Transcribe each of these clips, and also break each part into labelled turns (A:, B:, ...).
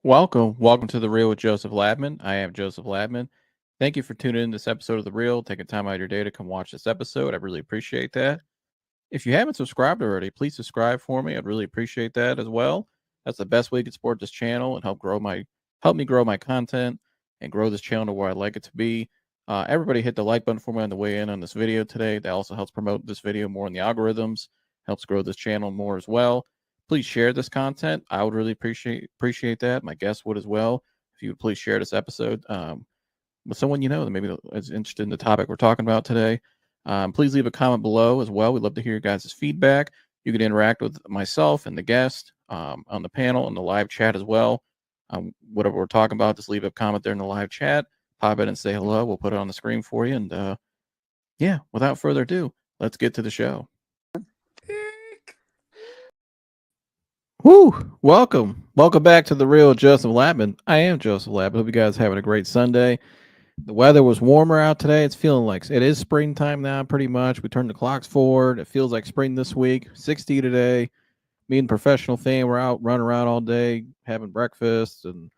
A: Welcome to The Real with Joseph Labman. I am Joseph Labman. Thank you for tuning in this episode of The Real, taking time out of your day to come watch this episode. I really appreciate that. If you haven't subscribed already, please subscribe for me. I'd really appreciate that as well. That's the best way you can support this channel and help me grow my content and grow this channel to where I'd like it to be. Everybody hit the like button for me on the way in on this video today. That also helps promote this video more in the algorithms, helps grow this channel more as well. Please share this content. I would really appreciate that. My guests would as well. If you would please share this episode with someone you know that maybe is interested in the topic we're talking about today. Please leave a comment below as well. We'd love to hear your guys' feedback. You can interact with myself and the guest on the panel and the live chat as well. Whatever we're talking about, just leave a comment there in the live chat. Pop in and say hello. We'll put it on the screen for you. And yeah, without further ado, let's get to the show. Woo! Welcome back to The Real Joseph Labman. I am Joseph Labman. Hope you guys are having a great Sunday. The weather was warmer out today. It's feeling like it is springtime now, pretty much. We turned the clocks forward. It feels like spring this week. 60 today. Me and professional fan, we're out running around all day, having breakfast and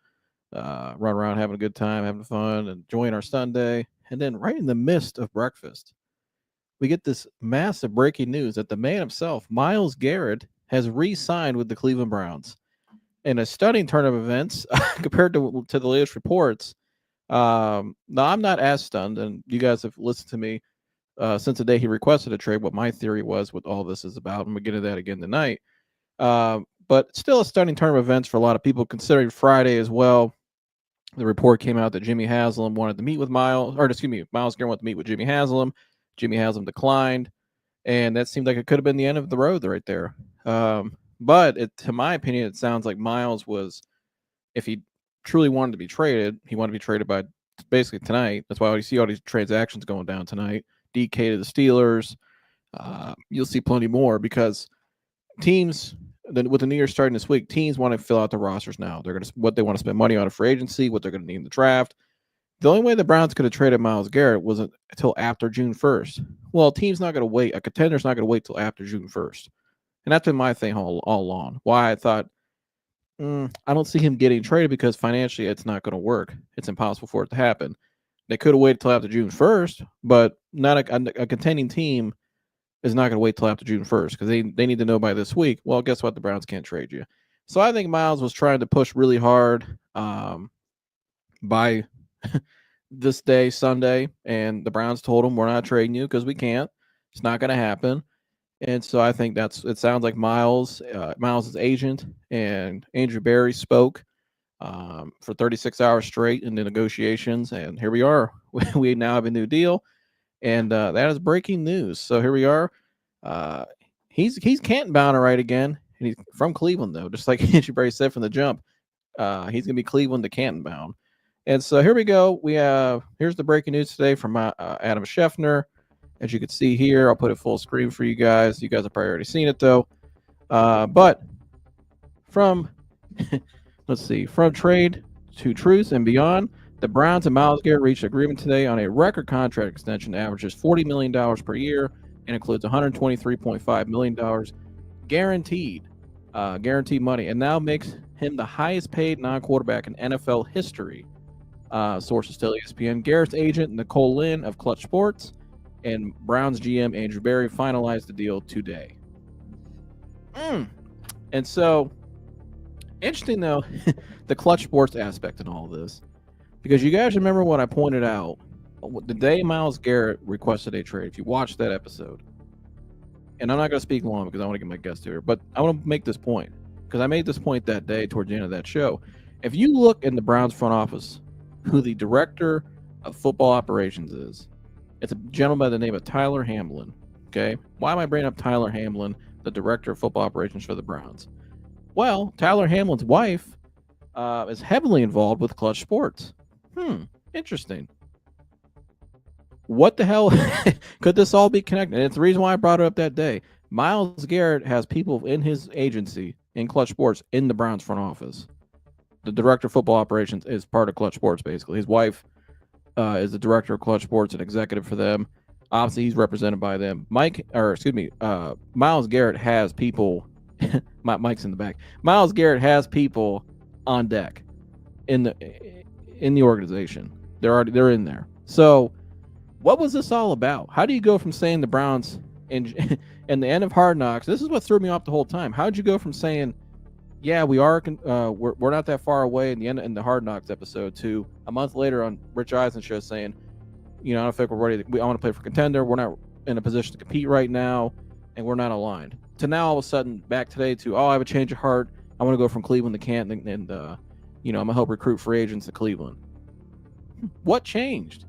A: running around having a good time, having fun, enjoying our Sunday. And then right in the midst of breakfast, we get this massive breaking news that the man himself, Myles Garrett, has re-signed with the Cleveland Browns. In a stunning turn of events compared to the latest reports. Now, I'm not as stunned, and you guys have listened to me since the day he requested a trade, what my theory was, what all this is about. I'm going to get into that again tonight. But still a stunning turn of events for a lot of people, considering Friday as well. The report came out that Myles Garrett wanted to meet with Jimmy Haslam. Jimmy Haslam declined. And that seemed like it could have been the end of the road right there. But to my opinion, it sounds like Myles was, if he truly wanted to be traded, he wanted to be traded by basically tonight. That's why you see all these transactions going down tonight. DK to the Steelers. You'll see plenty more because teams, with the New Year starting this week, teams want to fill out the rosters now. They're going to what they want to spend money on a free agency, what they're going to need in the draft. The only way the Browns could have traded Myles Garrett wasn't until after June 1st. Well, a team's not going to wait. A contender's not going to wait till after June 1st. And that's been my thing all along. Why I thought, I don't see him getting traded because financially it's not going to work. It's impossible for it to happen. They could have waited till after June 1st, but not a contending team is not going to wait till after June 1st because they need to know by this week. Well, guess what? The Browns can't trade you. So I think Myles was trying to push really hard by this day, Sunday, and the Browns told him, we're not trading you because we can't. It's not going to happen. And so I think it sounds like Myles's agent and Andrew Berry spoke for 36 hours straight in the negotiations. And here we are. We now have a new deal. And that is breaking news. So here we are. He's Canton bound right again. And he's from Cleveland, though, just like Andrew Berry said from the jump. He's going to be Cleveland to Canton bound. And so here we go. Here's the breaking news today from Adam Schefter. As you can see here, I'll put it full screen for you guys. You guys have probably already seen it, though. But from, let's see, from trade to truth and beyond, the Browns and Myles Garrett reached agreement today on a record contract extension that averages $40 million per year and includes $123.5 million guaranteed money, and now makes him the highest paid non-quarterback in NFL history. Sources tell ESPN. Garrett's agent, Nicole Lynn of Clutch Sports, and Browns GM Andrew Berry finalized the deal today. And so, interesting though, the Clutch Sports aspect in all of this, because you guys remember what I pointed out the day Myles Garrett requested a trade. If you watched that episode, and I'm not going to speak long because I want to get my guest here, but I want to make this point because I made this point that day toward the end of that show. If you look in the Browns front office, who the director of football operations is, it's a gentleman by the name of Tyler Hamlin. Okay, why am I bringing up Tyler Hamlin, the director of football operations for the Browns? Well, Tyler Hamlin's wife is heavily involved with Clutch Sports. Interesting. What the hell could this all be connected? And it's the reason why I brought it up that day. Myles Garrett has people in his agency in Clutch Sports in the Browns front office. The director of football operations is part of Clutch Sports, basically. His wife is the director of Clutch Sports, an executive for them. Obviously, he's represented by them. Myles Garrett has people. Mike's in the back. Myles Garrett has people on deck. in the organization. They're in there. So what was this all about? How do you go from saying the Browns in in the end of Hard Knocks? This is what threw me off the whole time. How did you go from saying, yeah, we're not that far away in the Hard Knocks episode to a month later on Rich Eisen show saying, I don't think we're ready. I want to play for contender. We're not in a position to compete right now, and we're not aligned. To now all of a sudden back today to I have a change of heart. I want to go from Cleveland to Canton, and I'm gonna help recruit free agents to Cleveland. What changed?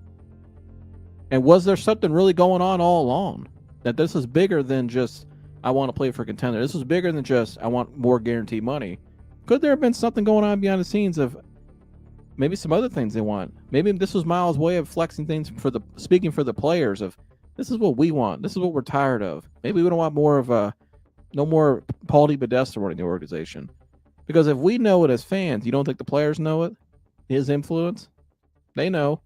A: And was there something really going on all along? That this is bigger than just I want to play for contender. This was bigger than just I want more guaranteed money. Could there have been something going on behind the scenes of maybe some other things they want? Maybe this was Myles' way of flexing things speaking for the players of this is what we want. This is what we're tired of. Maybe we don't want more of no more Paul DePodesta running the organization. Because if we know it as fans, you don't think the players know it? His influence? They know.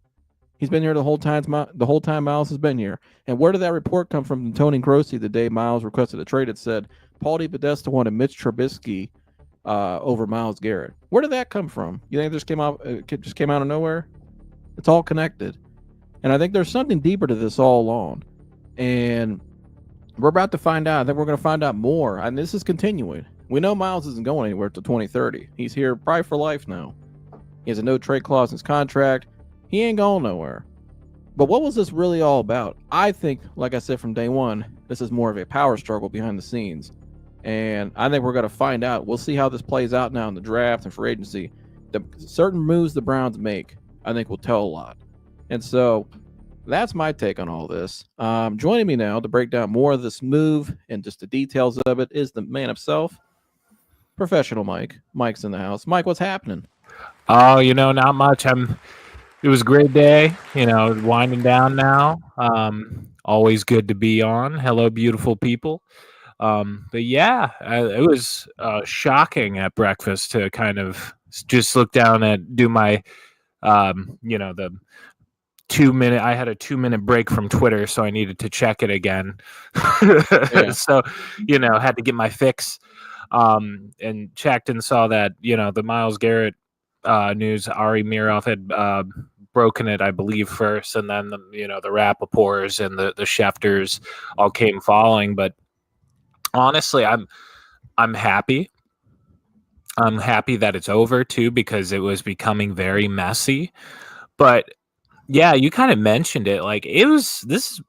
A: He's been here the whole time Myles has been here. And where did that report come from Tony Grossi the day Myles requested a trade? It said Paul DePodesta wanted Mitch Trubisky over Myles Garrett. Where did that come from? You think it just came out of nowhere? It's all connected. And I think there's something deeper to this all along. And we're about to find out. I think we're going to find out more. And this is continuing. We know Myles isn't going anywhere till 2030. He's here probably for life now. He has a no trade clause in his contract. He ain't going nowhere. But what was this really all about? I think, like I said from day one, this is more of a power struggle behind the scenes. And I think we're going to find out. We'll see how this plays out now in the draft and free agency. The certain moves the Browns make, I think, will tell a lot. And so that's my take on all this. Joining me now to break down more of this move and just the details of it is the man himself, Professional Mike. Mike's in the house. Mike, what's happening?
B: Oh, not much. It was a great day, winding down now. Always good to be on. Hello, beautiful people. But yeah, it was shocking at breakfast to kind of just look down and do my, the 2-minute. I had a 2-minute break from Twitter, so I needed to check it again. Yeah. So, had to get my fix. And checked and saw that, the Myles Garrett news, Ari Miroff had broken it, I believe, first, and then the Rappaports and the Schefters all came following. But honestly, I'm happy. I'm happy that it's over too, because it was becoming very messy. But yeah, you kind of mentioned it. Like this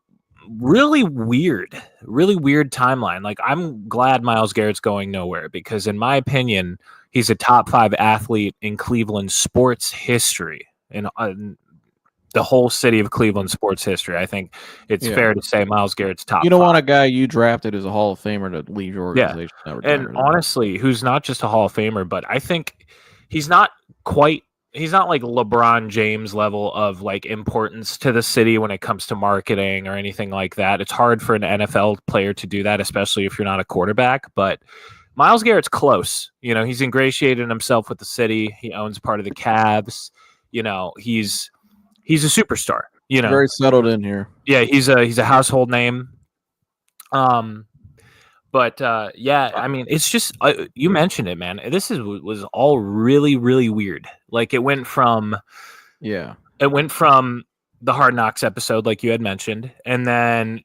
B: really weird timeline. Like, I'm glad Myles Garrett's going nowhere, because in my opinion, he's a top 5 athlete in Cleveland sports history, in the whole city of Cleveland sports history. I think it's fair to say Myles Garrett's top 5.
A: You don't want a guy you drafted as a Hall of Famer to leave your organization.
B: Yeah. And honestly, who's not just a Hall of Famer, but I think he's not like LeBron James level of like importance to the city when it comes to marketing or anything like that. It's hard for an NFL player to do that, especially if you're not a quarterback. But Myles Garrett's close. He's ingratiated himself with the city. He owns part of the Cavs. He's a superstar.
A: Very settled in here.
B: Yeah, he's a household name. But yeah, I mean, it's just you mentioned it, man. This was all really, really weird. Like, it went from the Hard Knocks episode, like you had mentioned, and then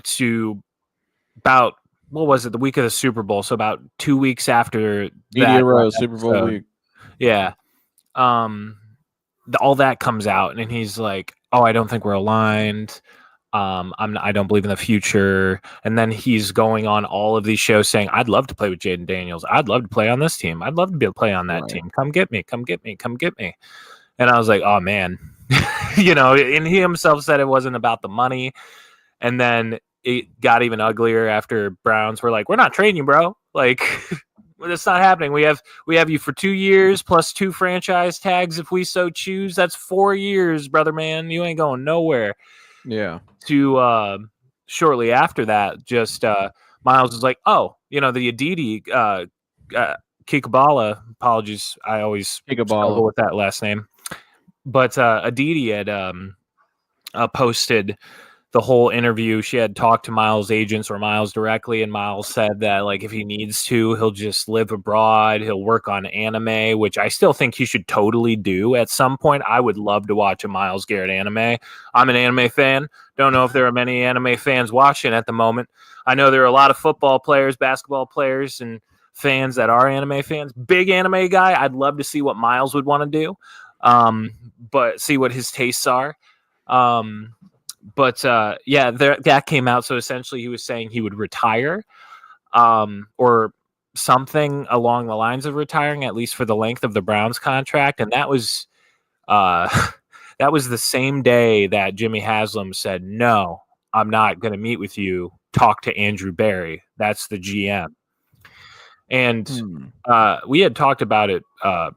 B: to about, what was it, the week of the Super Bowl? So about 2 weeks after that
A: Super Bowl week.
B: Yeah. All that comes out, and he's like, "Oh, I don't think we're aligned. I don't believe in the future." And then he's going on all of these shows saying, "I'd love to play with Jaden Daniels. I'd love to play on this team. I'd love to be able to play on that team. Come get me. Come get me. Come get me." And I was like, "Oh man," And he himself said it wasn't about the money. And then it got even uglier after Browns were like, "We're not trading you, bro. Like, it's not happening. We have you for 2 years plus 2 franchise tags if we so choose. That's 4 years, brother man. You ain't going nowhere."
A: Yeah.
B: To shortly after that, just Myles was like, "Oh, the Aditi Kikabala." Apologies, I always struggle with that last name. But Aditi had posted the whole interview, she had talked to Myles' agents or Myles directly, and Myles said that like if he needs to, he'll just live abroad. He'll work on anime, which I still think he should totally do at some point. I would love to watch a Myles Garrett anime. I'm an anime fan. Don't know if there are many anime fans watching at the moment. I know there are a lot of football players, basketball players, and fans that are anime fans. Big anime guy. I'd love to see what Myles would want to do, but see what his tastes are. That came out. So essentially, he was saying he would retire, or something along the lines of retiring, at least for the length of the Browns contract. And that was that was the same day that Jimmy Haslam said, "No, I'm not going to meet with you. Talk to Andrew Berry. That's the GM." And we had talked about it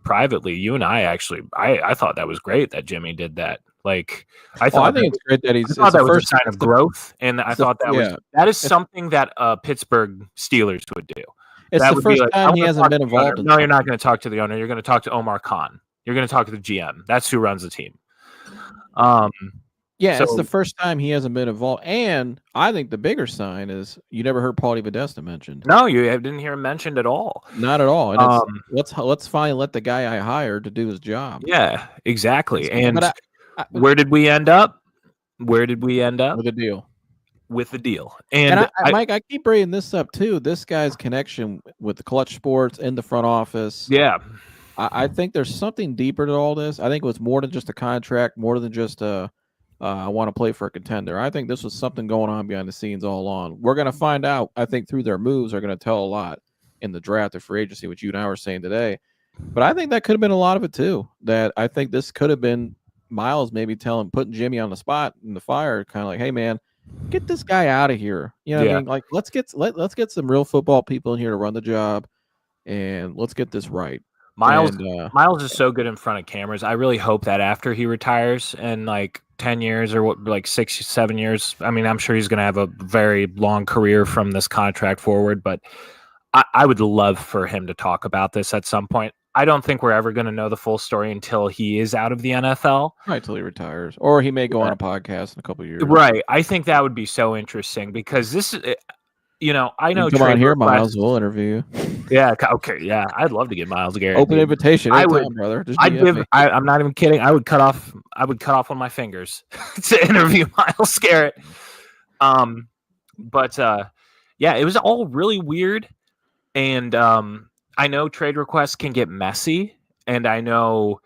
B: privately. You and I actually, I thought that was great that Jimmy did that. Like, I think it's great that he's. I thought that was a sign of growth, and I thought that is something that Pittsburgh Steelers would do.
A: It's
B: that
A: the first time he hasn't been involved.
B: No, you're not going to talk to the owner. You're going to talk to Omar Khan. You're going to talk to the GM. That's who runs the team.
A: It's the first time he hasn't been involved, and I think the bigger sign is you never heard Paulie Podesta mentioned.
B: No, you didn't hear him mentioned at all.
A: Not at all. And let's finally let the guy I hired to do his job.
B: Yeah, exactly. And where did we end up? With a deal. With the deal. And
A: Mike, I keep bringing this up too. This guy's connection with the Clutch Sports in the front office.
B: Yeah.
A: I think there's something deeper to all this. I think it was more than just a contract, more than just I want to play for a contender. I think this was something going on behind the scenes all along. We're going to find out. I think through their moves are going to tell a lot in the draft or free agency, which you and I were saying today. But I think that could have been a lot of it too. That I think this could have been Myles maybe putting Jimmy on the spot in the fire, kind of like, hey man, get this guy out of here. You know what I mean? Like let's get some real football people in here to run the job, and let's get this right.
B: Myles is so good in front of cameras. I really hope that after he retires in like 10 years or 6-7 years, I mean, I'm sure he's going to have a very long career from this contract forward, but I would love for him to talk about this at some point. I don't think we're ever going to know the full story until he is out of the NFL.
A: Right, until he retires. Or he may go on a podcast in a couple of years.
B: Right. I think that would be so interesting because this is, I know.
A: Come on here, Myles. We'll interview you.
B: Yeah. Okay. Yeah. I'd love to get Myles Garrett.
A: Open invitation. I would, brother.
B: I'm not even kidding. I would cut off one of my fingers to interview Myles Garrett. It was all really weird. And, I know trade requests can get messy, and I know,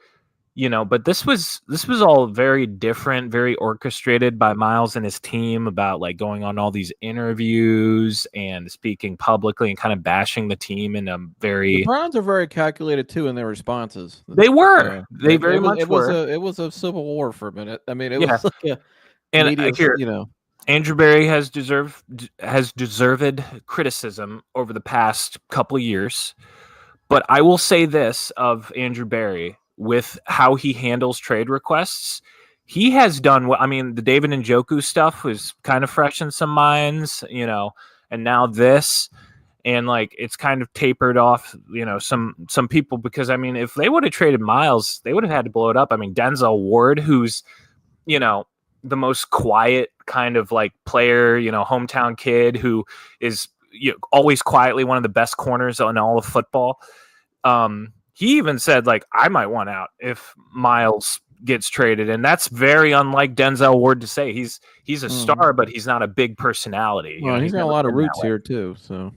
B: but this was all very different, very orchestrated by Myles and his team about like going on all these interviews and speaking publicly and kind of bashing the team in a very.
A: The Browns are very calculated too in their responses.
B: They were. They very much were.
A: It was a civil war for a minute. I mean, it was like a.
B: And media, Andrew Berry has deserved criticism over the past couple of years. But I will say this of Andrew Berry with how he handles trade requests. He has done what, I mean, the David Njoku stuff was kind of fresh in some minds, and now this, and like it's kind of tapered off, some people, because I mean, if they would have traded Myles, they would have had to blow it up. I mean, Denzel Ward, who's, the most quiet kind of like player, hometown kid who is always quietly one of the best corners in all of football. He even said like, I might want out if Myles gets traded. And that's very unlike Denzel Ward to say. He's a star, but he's not a big personality.
A: Well, he's got a lot of roots here too. So,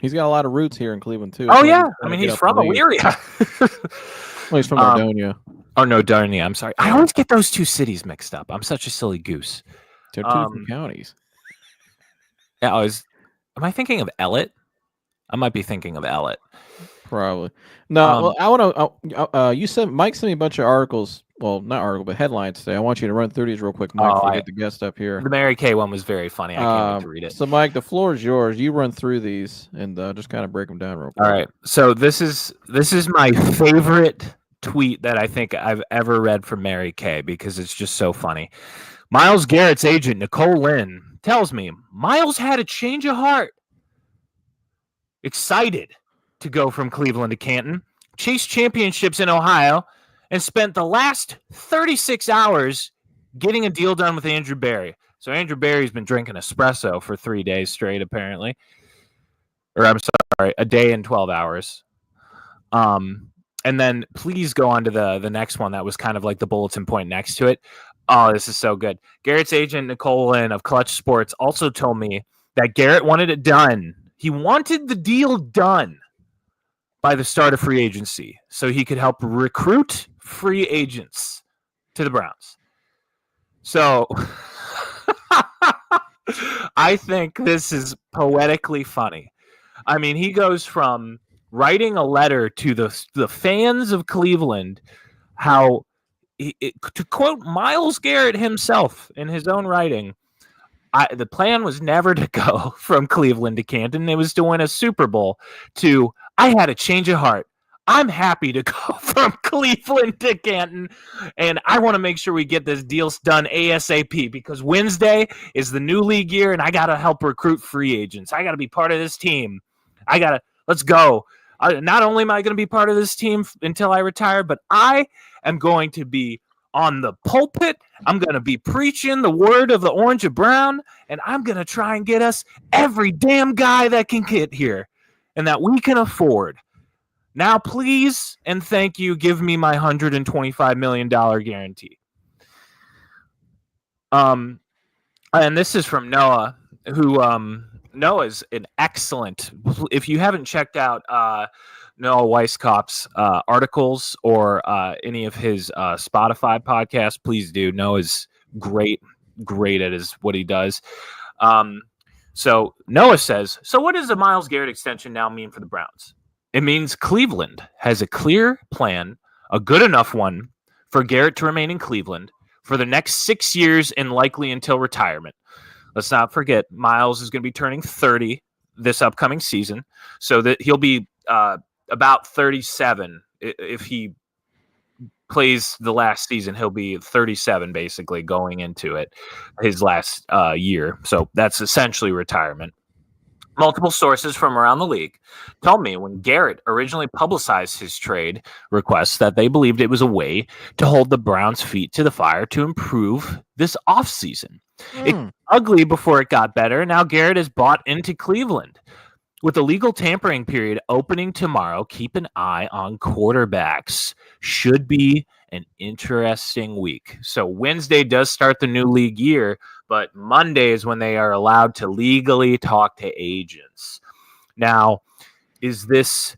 A: He's got a lot of roots here in Cleveland too.
B: Oh yeah. I mean, he's from Elyria.
A: Well, he's from Nordonia.
B: Nordonia. I'm sorry. I always get those two cities mixed up. I'm such a silly goose.
A: They're two different counties.
B: Yeah, am I thinking of Ellett? I might be thinking of Ellett.
A: Probably. No, I want to. Mike sent me a bunch of articles. Well, not article, but headlines today. I want you to run through these real quick, Mike, before we get the guest up here.
B: The Mary Kay one was very funny. I can't wait to read it.
A: So, Mike, the floor is yours. You run through these and just kind of break them down real quick.
B: All right. So this is my favorite tweet that I think I've ever read from Mary Kay because it's just so funny. Myles Garrett's agent, Nicole Lynn, tells me Myles had a change of heart. Excited to go from Cleveland to Canton, chased championships in Ohio, and spent the last 36 hours getting a deal done with Andrew Berry. So Andrew Berry's been drinking espresso for 3 days straight, apparently. Or I'm sorry, a day and 12 hours. And then please go on to the next one that was kind of like the bulletin point next to it. Oh, this is so good. Garrett's agent, Nicole Lynn of Clutch Sports, also told me that Garrett wanted it done. He wanted the deal done by the start of free agency so he could help recruit free agents to the Browns. So I think this is poetically funny. I mean, he goes from writing a letter to the fans of Cleveland, to quote Myles Garrett himself in his own writing, the plan was never to go from Cleveland to Canton. It was to win a Super Bowl. To, I had a change of heart. I'm happy to go from Cleveland to Canton, and I want to make sure we get this deal done ASAP because Wednesday is the new league year, and I got to help recruit free agents. I got to be part of this team. Let's go. Not only am I going to be part of this team until I retire, but I am going to be on the pulpit. I'm going to be preaching the word of the orange and brown, and I'm going to try and get us every damn guy that can get here and that we can afford. Now, please and thank you, give me my $125 million guarantee. And this is from Noah, who Noah's an excellent. If you haven't checked out Noah Weisskopf's articles or any of his Spotify podcasts, please do. Noah's great at what he does. So Noah says, so what does the Myles Garrett extension now mean for the Browns? It means Cleveland has a clear plan, a good enough one, for Garrett to remain in Cleveland for the next 6 years and likely until retirement. Let's not forget, Myles is going to be turning 30 this upcoming season, so that he'll be about 37. If he plays the last season, he'll be 37 basically going into it, his last year. So that's essentially retirement. Multiple sources from around the league told me when Garrett originally publicized his trade request that they believed it was a way to hold the Browns' feet to the fire to improve this offseason. It got ugly before it got better. Now Garrett is bought into Cleveland. With the legal tampering period opening tomorrow, keep an eye on quarterbacks. Should be an interesting week. So Wednesday does start the new league year, but Monday is when they are allowed to legally talk to agents. Now, is this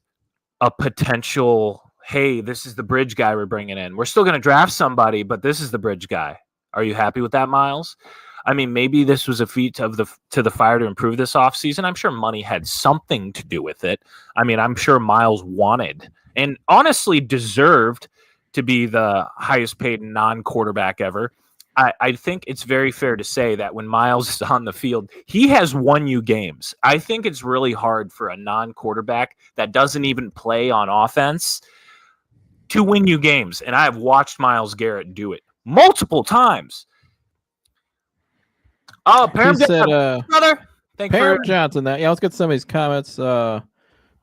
B: a potential, hey, this is the bridge guy we're bringing in. We're still going to draft somebody, but this is the bridge guy. Are you happy with that, Myles? I mean, maybe this was a feat to the fire to improve this offseason. I'm sure money had something to do with it. I mean, I'm sure Myles wanted and honestly deserved to be the highest paid non-quarterback ever. I think it's very fair to say that when Myles is on the field, he has won you games. I think it's really hard for a non-quarterback that doesn't even play on offense to win you games. And I have watched Myles Garrett do it multiple times. Oh, Parham Johnson, brother.
A: Parham Johnson. Yeah, let's get some of these comments. Let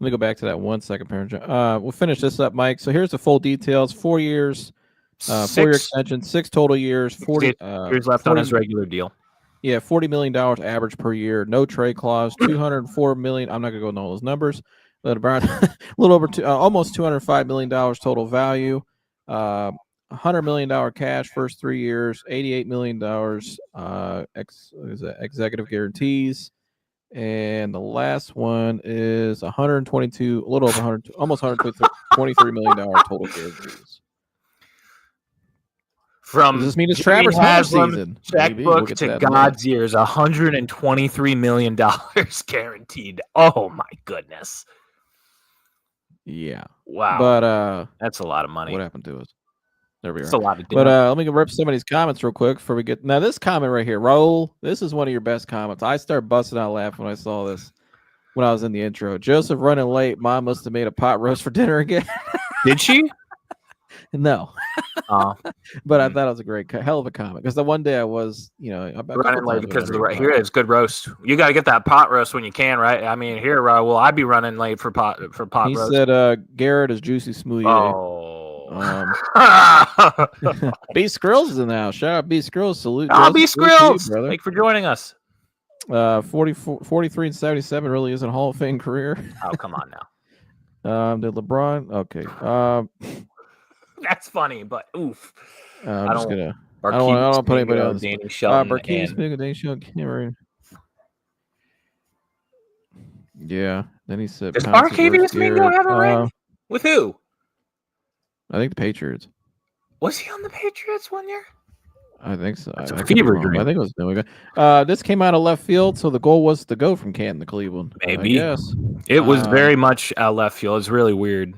A: me go back to that 1 second, Parham Johnson. We'll finish this up, Mike. So here's the full details. 4 years. 4-year extension, 6 total years, 40
B: years left on his regular deal.
A: Yeah, $40 million average per year, no trade clause, $204 million. I'm not gonna go into all those numbers, but about a little over almost $205 million total value. $100 million cash first 3 years, $88 million executive guarantees, and the last one is 122, a little over 100, almost $123 million total guarantees.
B: From
A: does this mean it's Travis Hunter season?
B: Checkbook to God's ears, $123 million guaranteed. Oh my goodness!
A: Yeah,
B: wow.
A: But
B: that's a lot of money.
A: What happened to us? There we are.
B: It's a lot of.
A: But let me rip some of these comments real quick before we get. Now this comment right here, Raul. This is one of your best comments. I started busting out laughing when I saw this when I was in the intro. Joseph running late. Mom must have made a pot roast for dinner again.
B: Did she?
A: No. But I thought it was a great, hell of a comment because the one day I was,
B: running late because of the here it's good roast. You got to get that pot roast when you can, right? I mean, here, will I be running late for pot roast?
A: He said, Garrett is juicy smoothie.
B: Oh,
A: B Skrills is in the house. Shout out B Skrills. Salute.
B: B Skrills.
A: Brother.
B: Thank you for joining us.
A: 43 and 77 really isn't a Hall of Fame career.
B: Oh, come on now.
A: Did LeBron? Okay.
B: That's funny, but oof.
A: I'm just gonna. I
B: Marquise
A: don't want to put anybody on.
B: Danny Shelton.
A: Marquise Mingo, Danny Shelton, Cameron. Yeah. Then he said.
B: Does Marquise Mingo have a ring? With who?
A: I think the Patriots.
B: Was he on the Patriots one year?
A: I think so.
B: That's a fever dream.
A: I think it was no. This came out of left field, so the goal was to go from Canton to Cleveland.
B: Maybe.
A: Yes.
B: It was very much left field. It's really weird.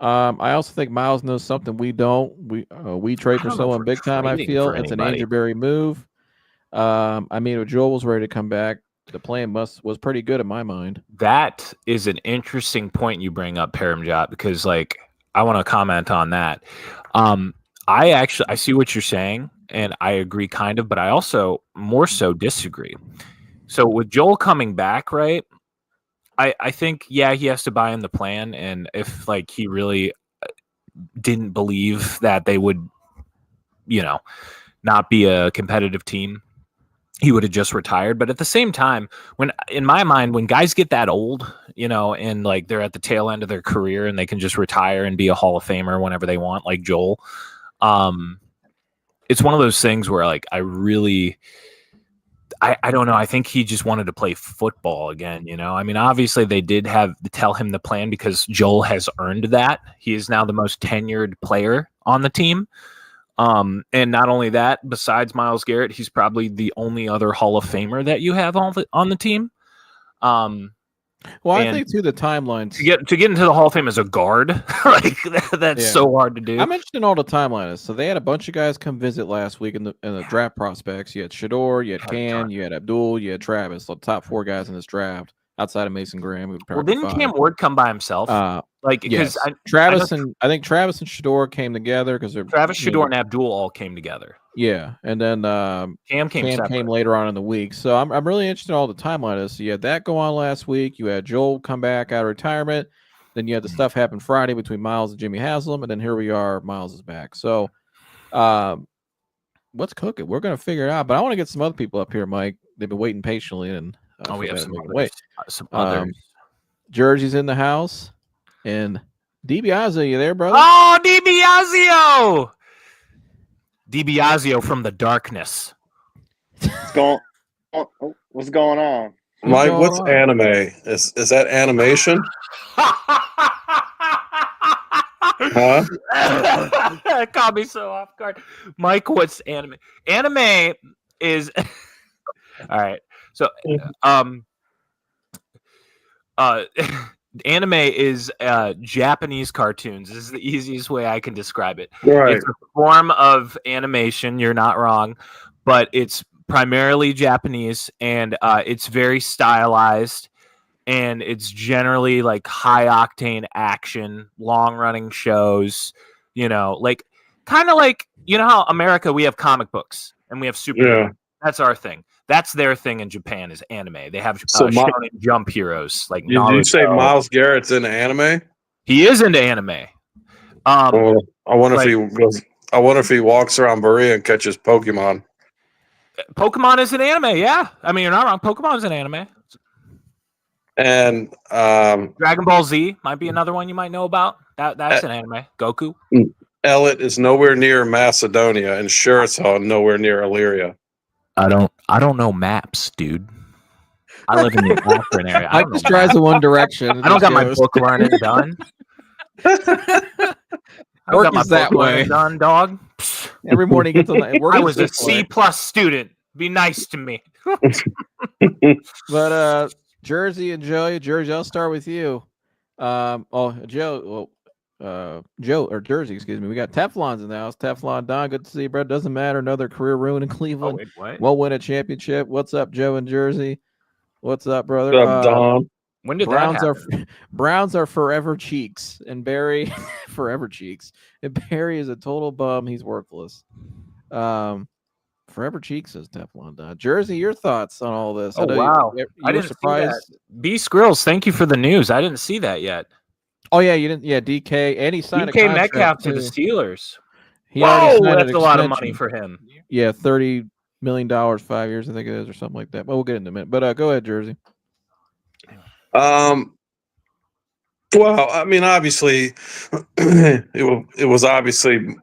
A: I also think Myles knows something we don't. We trade for someone big time. I feel it's an Andrew Berry move. I mean, if Joel was ready to come back, the plan was pretty good in my mind.
B: That is an interesting point you bring up, Paramjot, because I want to comment on that. I see what you're saying, and I agree kind of, but I also more so disagree. So with Joel coming back, right? I think, he has to buy in the plan. And if he really didn't believe that they would, not be a competitive team, he would have just retired. But at the same time, in my mind, when guys get that old, and they're at the tail end of their career and they can just retire and be a Hall of Famer whenever they want, like Joel, it's one of those things where I don't know. I think he just wanted to play football again. I mean, obviously they did have to tell him the plan because Joel has earned that. He is now the most tenured player on the team. And not only that, besides Myles Garrett, he's probably the only other Hall of Famer that you have on the team.
A: Well, I think too the timeline
B: to get into the Hall of Fame as a guard, that's so hard to do.
A: I mentioned all the timeline is. So they had a bunch of guys come visit last week in the draft prospects. You had Shador, you had Cam, you had Abdul, you had Travis. The top 4 guys in this draft outside of Mason Graham.
B: Well, didn't Cam Ward come by himself?
A: Yes. Travis and Shador came together because
B: Travis, Shador, and Abdul all came together.
A: Yeah, and then
B: Cam came
A: later on in the week. So I'm really interested in all the timeline is. So you had that go on last week. You had Joel come back out of retirement. Then you had the stuff happen Friday between Myles and Jimmy Haslam, and then here we are. Myles is back. So, what's cooking? We're gonna figure it out. But I want to get some other people up here, Mike. They've been waiting patiently, and
B: we have some others.
A: Jersey's in the house, and DiBiasio, you there, brother?
B: Oh, DiBiasio from the darkness.
C: What's going on?
D: Mike, what's anime? Is that animation? Huh?
B: That caught me so off guard. Mike, what's anime? Anime is all right. So, anime is Japanese cartoons. This is the easiest way I can describe it.
D: Right.
B: It's a form of animation. You're not wrong, but it's primarily Japanese, and it's very stylized, and it's generally high octane action, long running shows. Kind of how America, we have comic books and we have superheroes. Yeah. That's our thing. That's their thing in Japan is anime. They have shonen jump heroes like
D: Naruto. Did you say Myles Garrett's into anime?
B: He is into anime.
D: I wonder if he walks around Berea and catches Pokemon.
B: Pokemon is an anime, yeah. I mean, you're not wrong. Pokemon is an anime.
D: And
B: Dragon Ball Z might be another one you might know about. That's an anime. Goku.
D: Ellet is nowhere near Macedonia, and sure as hell nowhere near Illyria.
B: I don't know maps, dude. I live in the Akron area.
A: I just drives in one direction.
B: I don't got my book learning done.
A: Work is that way.
B: Done, dog.
A: Every morning he gets on the work.
B: I was a C+ student. Be nice to me.
A: But Jersey and Joey, Jersey, I'll start with you. Joe or Jersey, excuse me. We got Teflon's in the house. Teflon Don, good to see you, bro. Doesn't matter. Another career ruin in Cleveland. Won't win a championship. What's up, Joe and Jersey? What's up, brother?
D: What's up, Don?
B: When did Browns
A: that happen? Browns are forever cheeks, and Barry forever cheeks. And Barry is a total bum. He's worthless. Forever cheeks, says Teflon Don. Jersey, your thoughts on all this?
B: Oh, wow. I didn't surprised. B Skrills, thank you for the news. I didn't see that yet.
A: Oh yeah, you didn't. Yeah, DK, and he signed a
B: DK
A: contract
B: Metcalf to the
A: too.
B: Steelers.
A: He already
B: Whoa,
A: signed an
B: that's a lot of money
A: extension.
B: for him.
A: Yeah, $30 million, 5 years, I think it is, or something like that. But we'll get into a minute. But go ahead, Jersey.
D: Well, I mean, obviously, it was obviously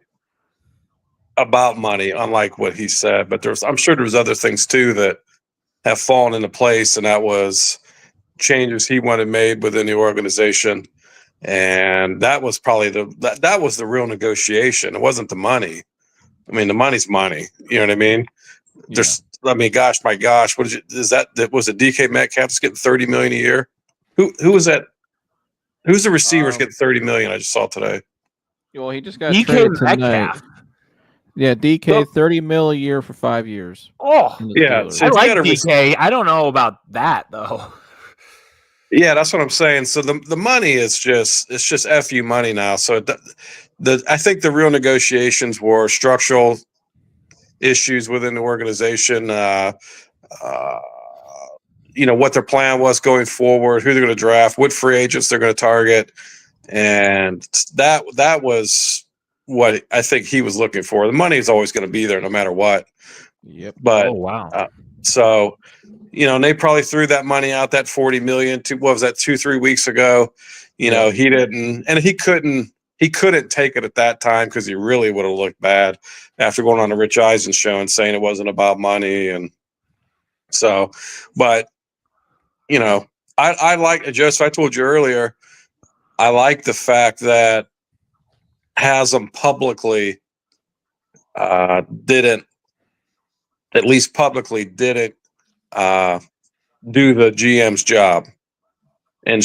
D: about money, unlike what he said. But I'm sure there's other things too that have fallen into place, and that was changes he wanted made within the organization, and that was probably that was the real negotiation. It wasn't the money. I mean, the money's money. You know what I mean?
A: Yeah.
D: I mean, gosh, my gosh, what is that? That was it. DK Metcalf's getting $30 million a year. Who was that? Who's the receivers getting $30 million? I just saw today.
A: Well, he just got
B: DK
A: traded tonight.
B: Metcalf.
A: Yeah, DK, $30 million a year for 5 years.
B: Oh,
D: yeah.
B: So I like DK. I don't know about that though.
D: Yeah, that's what I'm saying. So the money is just FU money now. So I think the real negotiations were structural issues within the organization. What their plan was going forward, who they're going to draft, what free agents they're going to target, and that was what I think he was looking for. The money is always going to be there no matter what.
A: Yep.
D: But
B: wow.
D: So, and they probably threw that money out, that $40 million, what was that, 2-3 weeks ago? He didn't, and he couldn't take it at that time because he really would have looked bad after going on the Rich Eisen show and saying it wasn't about money. And so, but I like, Joseph, I told you earlier, I like the fact that Haslam publicly didn't do the GM's job, and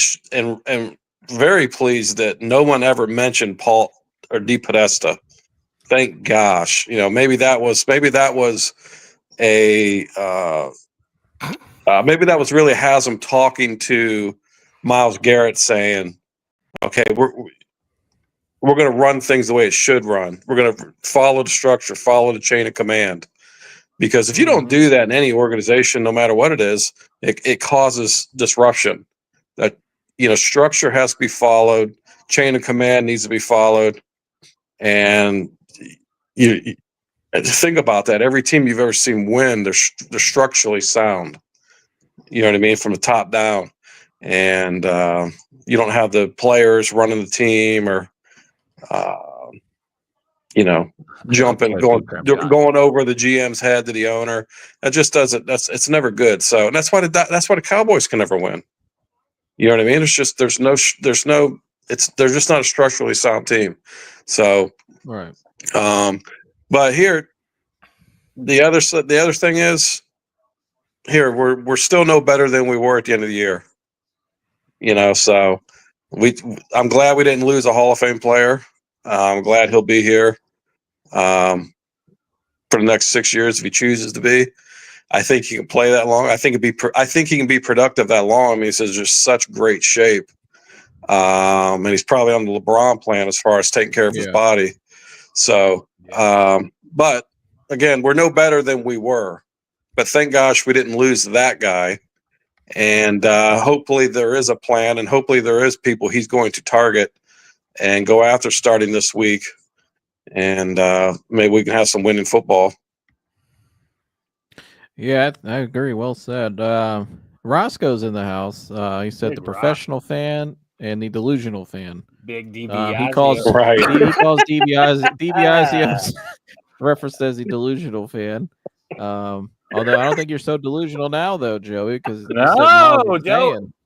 D: very pleased that no one ever mentioned Paul or DePodesta. Thank gosh. Maybe that was maybe that was really Haslam talking to Myles Garrett saying, okay, we're going to run things the way it should run. We're going to follow the structure, follow the chain of command. Because if you don't do that in any organization, no matter what it is, it causes disruption. That structure has to be followed, chain of command needs to be followed, and you think about that. Every team you've ever seen win, they're structurally sound. You know what I mean, from the top down, and you don't have the players running the team or jumping, going over the GM's head to the owner. That just doesn't. It's never good. So and that's why the Cowboys can never win. You know what I mean? It's just they're just not a structurally sound team. So
A: right.
D: But here, the other thing is, here we're still no better than we were at the end of the year. So I'm glad we didn't lose a Hall of Fame player. I'm glad he'll be here for the next 6 years if he chooses to be. I think he can play that long. I think he can be productive that long. I mean, he's in just such great shape, and he's probably on the LeBron plan as far as taking care of his body. So, but again, we're no better than we were. But thank gosh we didn't lose that guy. And hopefully there is a plan, and hopefully there is people he's going to target and go after starting this week. And maybe we can have some winning football.
A: Yeah, I agree. Well said. Roscoe's in the house. He said the professional fan and the delusional fan.
B: Big DiBiase.
A: He calls DiBiase referenced as the delusional fan. Although I don't think you're so delusional now, though, Joey, because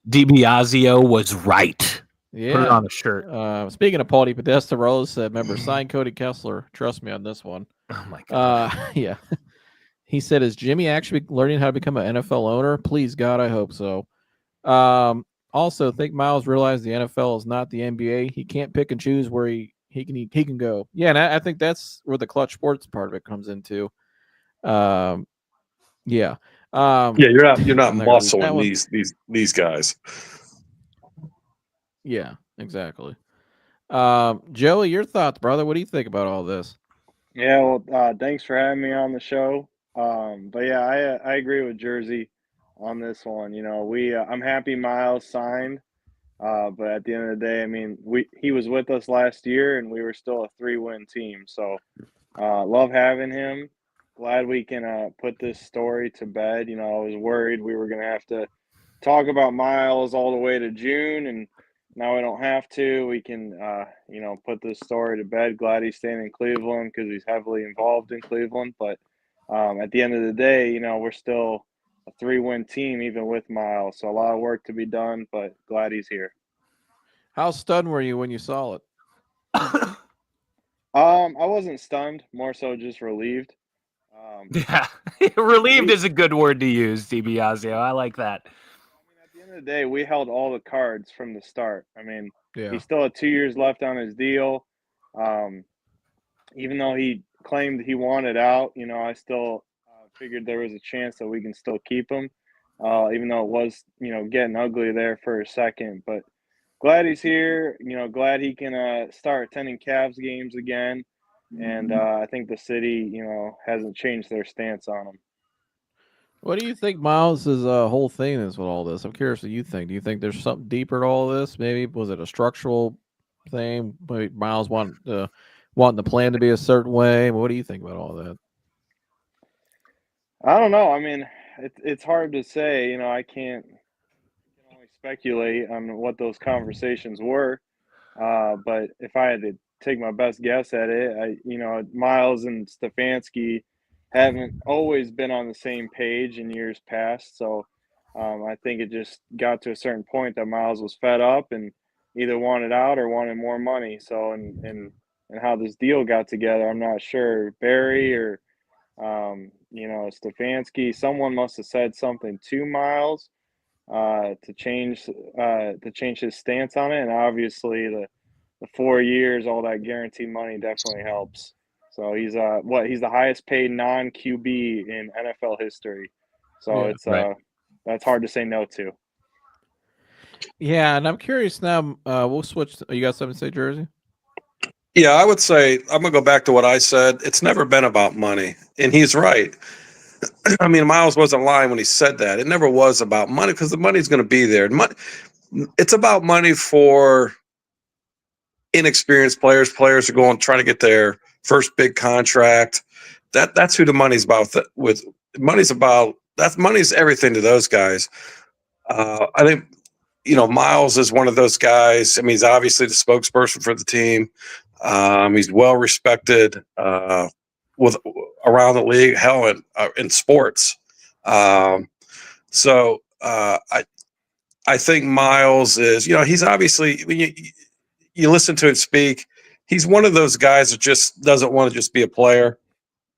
B: DiBiase was right.
A: Yeah,
B: put it on a shirt.
A: Speaking of Paul DePodesta, Rose said, "Remember, sign Cody Kessler. Trust me on this one."
B: Oh my god.
A: Yeah. He said, "Is Jimmy actually learning how to become an NFL owner? Please, God, I hope so." Also, think Myles realized the NFL is not the NBA. He can't pick and choose where he can go. Yeah, and I think that's where the clutch sports part of it comes into. Yeah.
D: You're not muscling these guys.
A: Yeah, exactly. Joey, your thoughts, brother? What do you think about all this?
C: Yeah, well, thanks for having me on the show. But yeah, I agree with Jersey on this one. I'm happy Myles signed. But at the end of the day, I mean, he was with us last year, and we were still a 3-win team. So love having him. Glad we can put this story to bed. You know, I was worried we were going to have to talk about Myles all the way to June, and now we don't have to. We can, put this story to bed. Glad he's staying in Cleveland because he's heavily involved in Cleveland. But at the end of the day, you know, we're still a 3-win team, even with Myles. So a lot of work to be done, but glad he's here.
A: How stunned were you when you saw it?
C: I wasn't stunned, more so just relieved.
B: Yeah, relieved is a good word to use, DiBiasio. I like that.
C: I mean, at the end of the day, we held all the cards from the start. I mean,
A: Yeah.
C: he still had 2 years left on his deal. Even though he claimed he wanted out, you know, I still figured there was a chance that we can still keep him, even though it was, you know, getting ugly there for a second. But glad he's here. You know, glad he can start attending Cavs games again. And I think the city, you know, hasn't changed their stance on him.
A: What do you think Miles' whole thing is with all this? I'm curious what you think. Do you think there's something deeper to all this? Maybe was it a structural thing? Maybe Miles wanting the plan to be a certain way. What do you think about all that?
C: I don't know. I mean, it's hard to say. You know, I can only speculate on what those conversations were. But if I had to take my best guess at it, Miles and Stefanski haven't always been on the same page in years past. So I think it just got to a certain point that Miles was fed up and either wanted out or wanted more money. So and how this deal got together, I'm not sure. Barry or Stefanski, someone must have said something to Miles to change his stance on it, and obviously the 4 years, all that guaranteed money definitely helps. So he's he's the highest paid non QB in NFL history. So
A: Yeah,
C: it's
B: right.
C: that's hard to say no to.
A: Yeah, and I'm curious now. We'll switch. You got something to say, Jersey?
D: Yeah, I would say I'm gonna go back to what I said. It's never been about money, and he's right. I mean, Miles wasn't lying when he said that. It never was about money because the money's going to be there. It's about money for inexperienced players. Players are going trying to get their first big contract. That's who the money's about. Money's everything to those guys. I think Miles is one of those guys. I mean, he's obviously the spokesperson for the team. He's well respected with around the league, hell, in sports. So I think Miles is, he's obviously when you listen to him speak, he's one of those guys that just doesn't want to just be a player.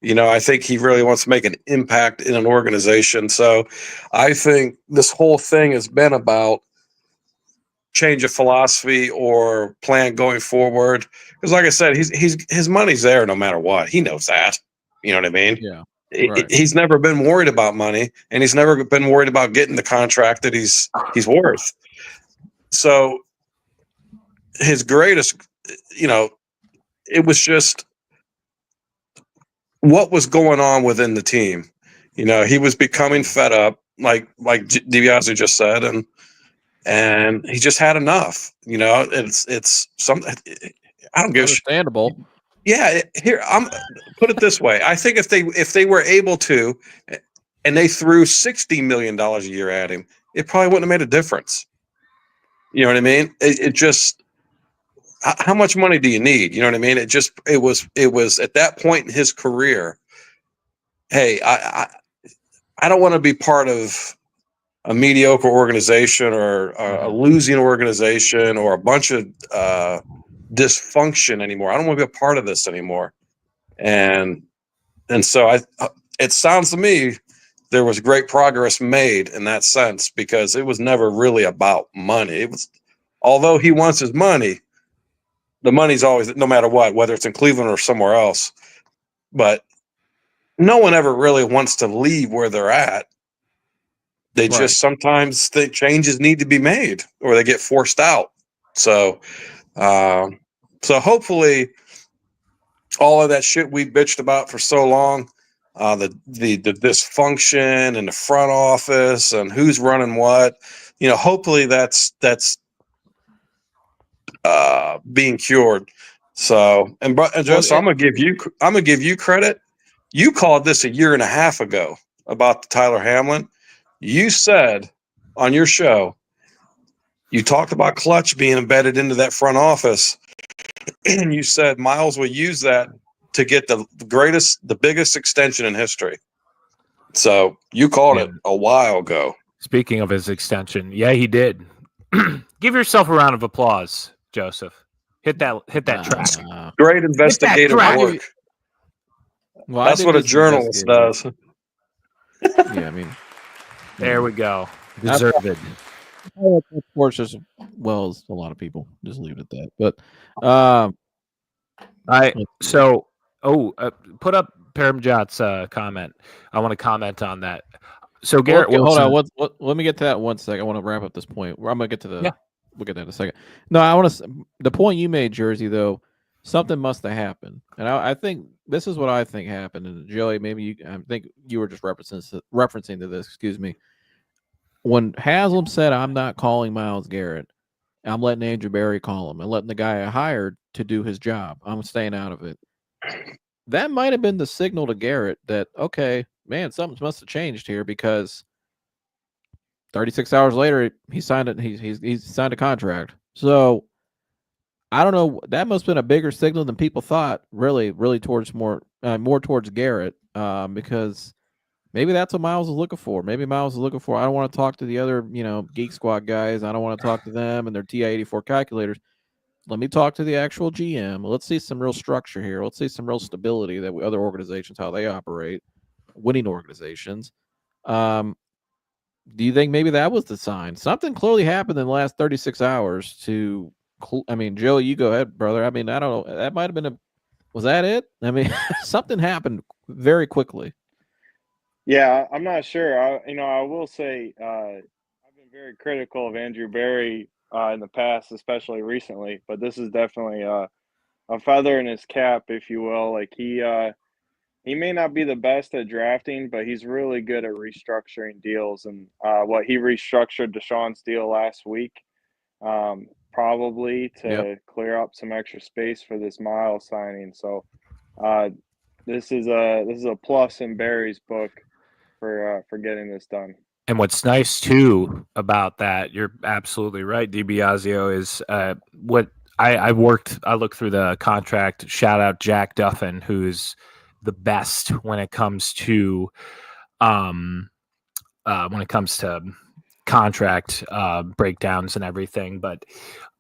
D: I think he really wants to make an impact in an organization. So I think this whole thing has been about change of philosophy or plan going forward. Because like I said, his money's there no matter what. He knows that. You know what I mean?
A: Yeah.
D: Right. He's never been worried about money, and he's never been worried about getting the contract that he's worth. So his greatest, it was just what was going on within the team. He was becoming fed up, like DiBiase just said, and he just had enough. It's something. I don't give a shit.
A: Understandable.
D: Yeah, here I'm put it this way. I think if they were able to, and they threw $60 million a year at him, it probably wouldn't have made a difference. You know what I mean? It just, how much money do you need? You know what I mean? It was at that point in his career. Hey, I don't want to be part of a mediocre organization or a losing organization or a bunch of dysfunction anymore. I don't want to be a part of this anymore. And so it sounds to me there was great progress made in that sense because it was never really about money. It was, although he wants his money, the money's always, no matter what, whether it's in Cleveland or somewhere else. But no one ever really wants to leave where they're at. They just sometimes think changes need to be made or they get forced out. So, hopefully all of that shit we bitched about for so long, the dysfunction in the front office and who's running what, hopefully that's being cured. So, and Joseph, I'm gonna give you credit. You called this a year and a half ago about the Tyler Hamlin. You said on your show, you talked about Clutch being embedded into that front office, and you said Myles will use that to get the biggest extension in history. So you called it a while ago.
B: Speaking of his extension, yeah, he did. Give yourself a round of applause, Joseph. Hit that track.
D: Great investigative work.
A: Well,
D: that's what a journalist does.
A: Yeah, I mean,
B: there we go. Deserved.
A: Of course, as well as a lot of people. Just leave it at that. But
B: put up Paramjot's comment. I want to comment on that. So Garrett,
A: hold on. Let me get to that 1 second. I want to wrap up this point. I'm gonna get to the. Yeah. We'll get that in a second. No, I want to. The point you made, Jersey, though, something must have happened, and I think this is what I think happened. And Joey, maybe I think you were just referencing to this. Excuse me. When Haslam said, "I'm not calling Myles Garrett, I'm letting Andrew Berry call him and letting the guy I hired to do his job. I'm staying out of it." That might have been the signal to Garrett that, okay, man, something must have changed here, because 36 hours later he signed it. He signed a contract. So I don't know. That must have been a bigger signal than people thought. Really towards more towards Garrett, because maybe that's what Myles is looking for. Maybe Myles is looking for, I don't want to talk to the other, Geek Squad guys. I don't want to talk to them and their TI-84 calculators. Let me talk to the actual GM. Let's see some real structure here. Let's see some real stability that other organizations, how they operate, winning organizations. Do you think maybe that was the sign? Something clearly happened in the last 36 hours to, I mean, Joey, you go ahead, brother. I mean, I don't know. That might have been was that it? I mean, something happened very quickly.
C: Yeah, I'm not sure. I will say I've been very critical of Andrew Berry in the past, especially recently. But this is definitely a feather in his cap, if you will. Like he may not be the best at drafting, but he's really good at restructuring deals. And what he restructured Deshaun's deal last week, probably to clear up some extra space for this Myles signing. So this is a plus in Berry's book for getting this done.
B: And what's nice too about that, you're absolutely right, DiBiasio, is what I looked through the contract. Shout out Jack Duffin, who's the best when it comes to contract breakdowns and everything. But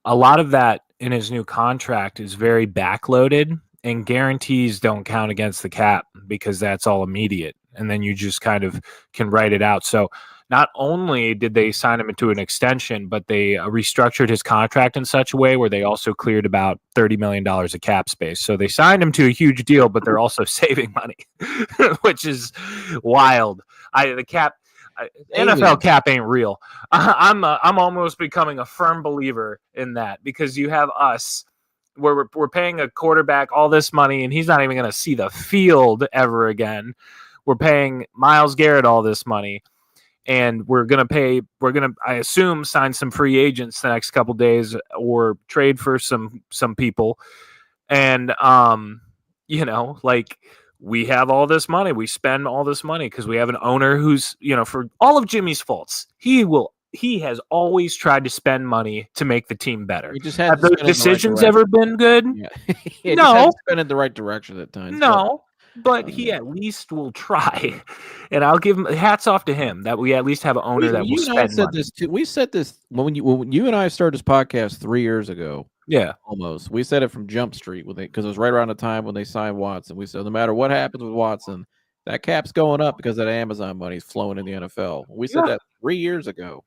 B: a lot of that in his new contract is very backloaded, and guarantees don't count against the cap because that's all immediate. And then you just kind of can write it out. So not only did they sign him into an extension, but they restructured his contract in such a way where they also cleared about $30 million of cap space. So they signed him to a huge deal, but they're also saving money, which is wild. NFL cap ain't real. I'm almost becoming a firm believer in that, because you have us where we're paying a quarterback all this money and he's not even going to see the field ever again. We're paying Myles Garrett all this money, and we're going to, I assume, sign some free agents the next couple days or trade for some people. And, we have all this money. We spend all this money because we have an owner who's, for all of Jimmy's faults, he has always tried to spend money to make the team better. Have those decisions ever been good?
A: Yeah. No. Spend in the right direction at times.
B: No. But he at least will try, and I'll give him hats off to him that we at least have an owner that will spend money.
A: We said this when you and I started this podcast 3 years ago.
B: Yeah,
A: almost. We said it from Jump Street because it was right around the time when they signed Watson. We said no matter what happens with Watson, that cap's going up because that Amazon money's flowing in the NFL. We said that 3 years ago,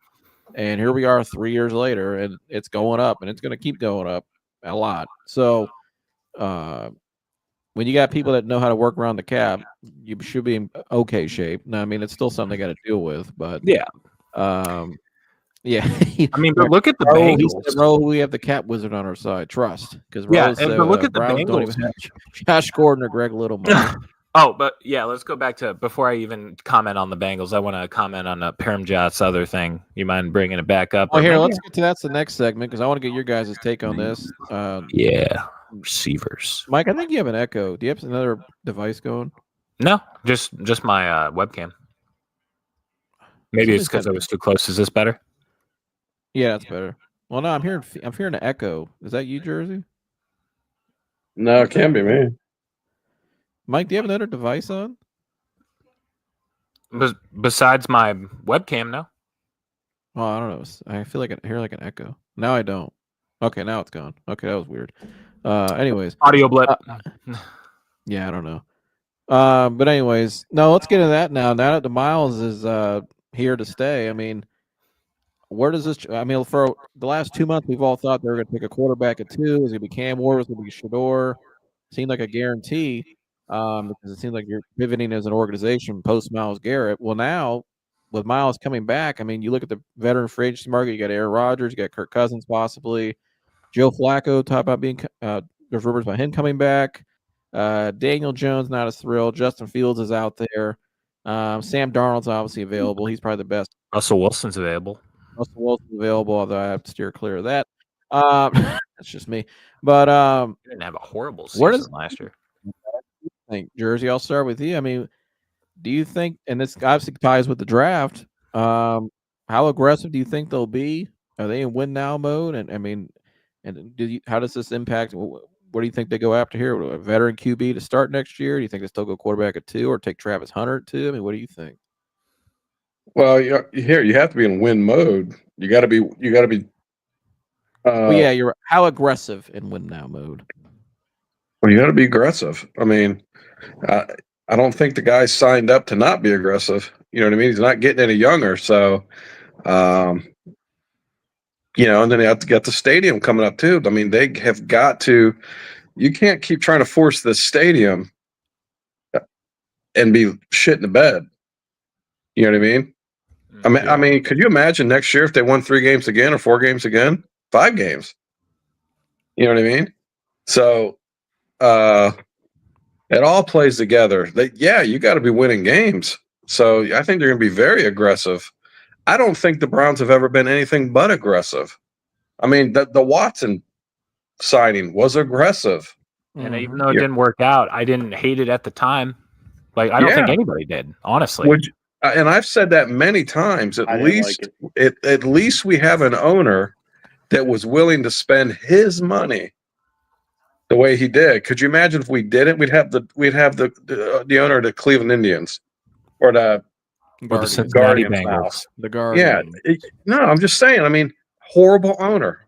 A: and here we are 3 years later, and it's going up, and it's going to keep going up a lot. So, when you got people that know how to work around the cap, you should be in okay shape. Now, I mean, it's still something they got to deal with, but
B: yeah.
A: Yeah.
B: I mean, but look at the Bengals.
A: We have the cap wizard on our side. Trust. Because
B: but look at the Bengals.
A: Don't even have Josh Gordon or Greg Little money.
B: Oh, but yeah, let's go back to before I even comment on the Bengals. I want to comment on Paramjot's other thing. You mind bringing it back up?
A: Well,
B: Or
A: here,
B: maybe-
A: let's get to that's the next segment because I want to get your guys' take on this.
B: Yeah, receivers.
A: Mike, I think you have an echo. Do you have another device going?
B: No, just my webcam. Maybe it's
A: Somebody's
B: because
A: got-
B: I was too close. Is this better?
A: Yeah, that's better. Well, no, I'm hearing an echo. Is that you, Jersey?
D: No, it can't be me.
A: Mike, do you have another device on?
B: Besides my webcam, no.
A: Oh, I don't know. I feel like I hear like an echo. Now I don't. Okay, now it's gone. Okay, that was weird. Anyways,
B: Audio blip.
A: yeah, I don't know. But anyways, no, let's get into that now. Now that the Myles is here to stay, I mean, where does this? I mean, for the last 2 months, we've all thought they were going to take a quarterback at 2. It was going to be Cam Ward, it was going to be Shador. Seemed like a guarantee because it seems like you're pivoting as an organization post Myles Garrett. Well, now with Myles coming back, I mean, you look at the veteran free agency market. You got Aaron Rodgers, you got Kirk Cousins, possibly Joe Flacco. Talk about being there's rumors about him coming back. Daniel Jones not as thrilled. Justin Fields is out there. Sam Darnold's obviously available. He's probably the best.
B: Russell Wilson's available.
A: Russell Wilson's available, although I have to steer clear of that. That's just me. But
B: He didn't have a horrible
A: where
B: season
A: does-
B: last year.
A: I think Jersey, I'll start with you. I mean, do you think, and this obviously ties with the draft, how aggressive do you think they'll be? Are they in win now mode? And I mean, how does this impact? What do you think they go after here? A veteran QB to start next year? Do you think they still go quarterback at 2 or take Travis Hunter at 2? I mean, what do you think?
D: Well, you have to be in win mode. You got to be.
A: Well, yeah, you're how aggressive in win now mode.
D: Well, you got to be aggressive. I mean, I don't think the guy signed up to not be aggressive. You know what I mean? He's not getting any younger. So, and then they have to get the stadium coming up too. I mean, they have got to. You can't keep trying to force this stadium and be shit in the bed. You know what I mean? I mean, could you imagine next year if they won 3 games again or 4 games again, 5 games? You know what I mean? So, it all plays together. You got to be winning games. So I think they're going to be very aggressive. I don't think the Browns have ever been anything but aggressive. I mean, the Watson signing was aggressive.
B: And even though it didn't work out, I didn't hate it at the time. Like, I don't think anybody did, honestly.
D: And I've said that many times.
C: I didn't like it.
D: At least we have an owner that was willing to spend his money the way he did. Could you imagine if we didn't? We'd have the owner of the Cleveland Indians or the
B: Or the Cincinnati
D: Guardians now.
B: Bengals.
A: The Guardians.
D: Yeah. No, I'm just saying. I mean, horrible owner.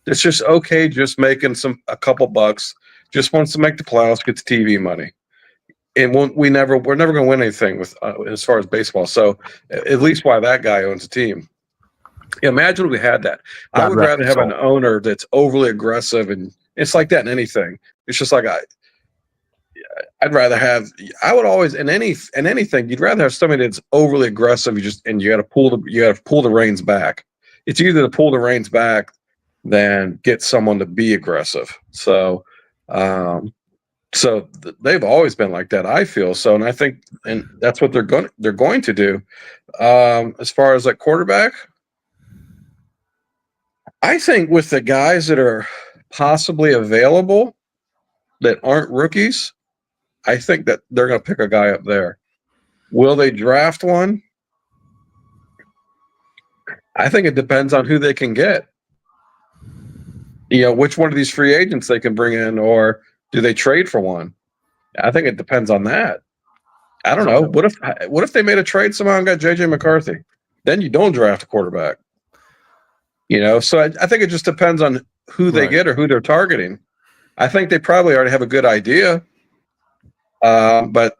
D: It's just okay, just making a couple bucks. Just wants to make the playoffs, get the TV money. And we're never going to win anything with as far as baseball. So at least why that guy owns a team. Imagine if we had that. I would rather have an owner that's overly aggressive, and it's like that in anything. It's just like I'd rather have. I would always in anything. You'd rather have somebody that's overly aggressive. You got to pull the reins back. It's either to pull the reins back than get someone to be aggressive. So. So they've always been like that, I feel. So, and I think, and that's what they're going to do. As far as like quarterback, I think with the guys that are possibly available that aren't rookies, I think that they're going to pick a guy up there. Will they draft one? I think it depends on who they can get. Which one of these free agents they can bring in, or do they trade for one? I think it depends on that. I don't know. What if they made a trade somehow and got JJ McCarthy? Then you don't draft a quarterback. So I think it just depends on who they get or who they're targeting. I think they probably already have a good idea. But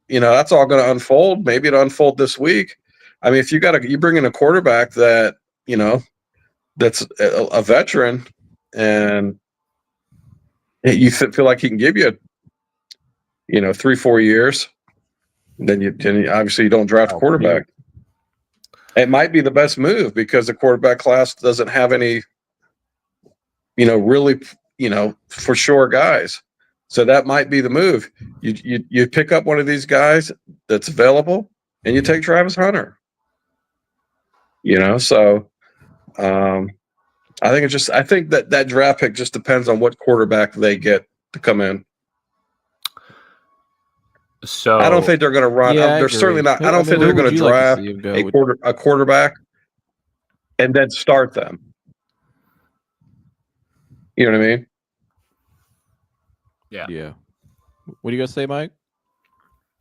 D: that's all going to unfold. Maybe it'll unfold this week. I mean, if you bring in a quarterback that, that's a veteran and you feel like he can give you 3-4 years, then you obviously you don't draft a quarterback. It might be the best move because the quarterback class doesn't have any, really, for sure guys. So that might be the move. You pick up one of these guys that's available, and you take Travis Hunter. So I think that draft pick just depends on what quarterback they get to come in.
B: So
D: I don't think they're going to run.
A: Yeah,
D: They're certainly not. I don't think
A: who
D: they're going
A: would
D: to
A: you like to
D: draft
A: see him go
D: a
A: with?
D: quarterback and then start them. You know what I mean?
A: Yeah. What do you guys say, Mike?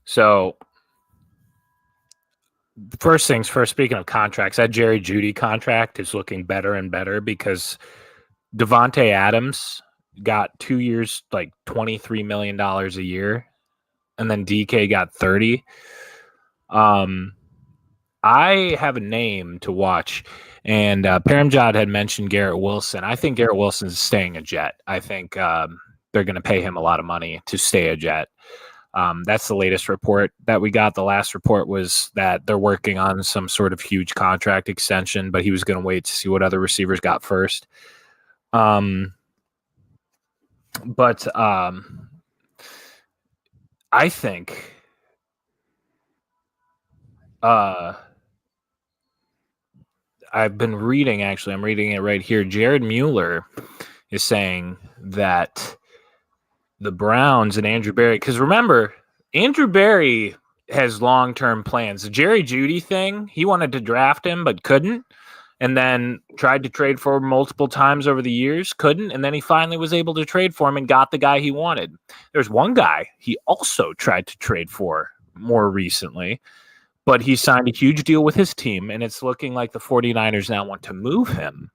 B: So first things first, speaking of contracts, that Jerry Jeudy contract is looking better and better because Devontae Adams got 2 years, like $23 million a year, and then DK got 30. I have a name to watch, and Paramjad had mentioned Garrett Wilson. I think Garrett Wilson is staying a Jet. I think they're going to pay him a lot of money to stay a Jet. That's the latest report that we got. The last report was that they're working on some sort of huge contract extension, but he was going to wait to see what other receivers got first. But I think I've been reading, actually, I'm reading it right here. Jared Mueller is saying that the Browns and Andrew Berry, because remember, Andrew Berry has long-term plans. The Jerry Jeudy thing, he wanted to draft him but couldn't, and then tried to trade for him multiple times over the years, couldn't, and then he finally was able to trade for him and got the guy he wanted. There's one guy he also tried to trade for more recently, but he signed a huge deal with his team, and it's looking like the 49ers now want to move him.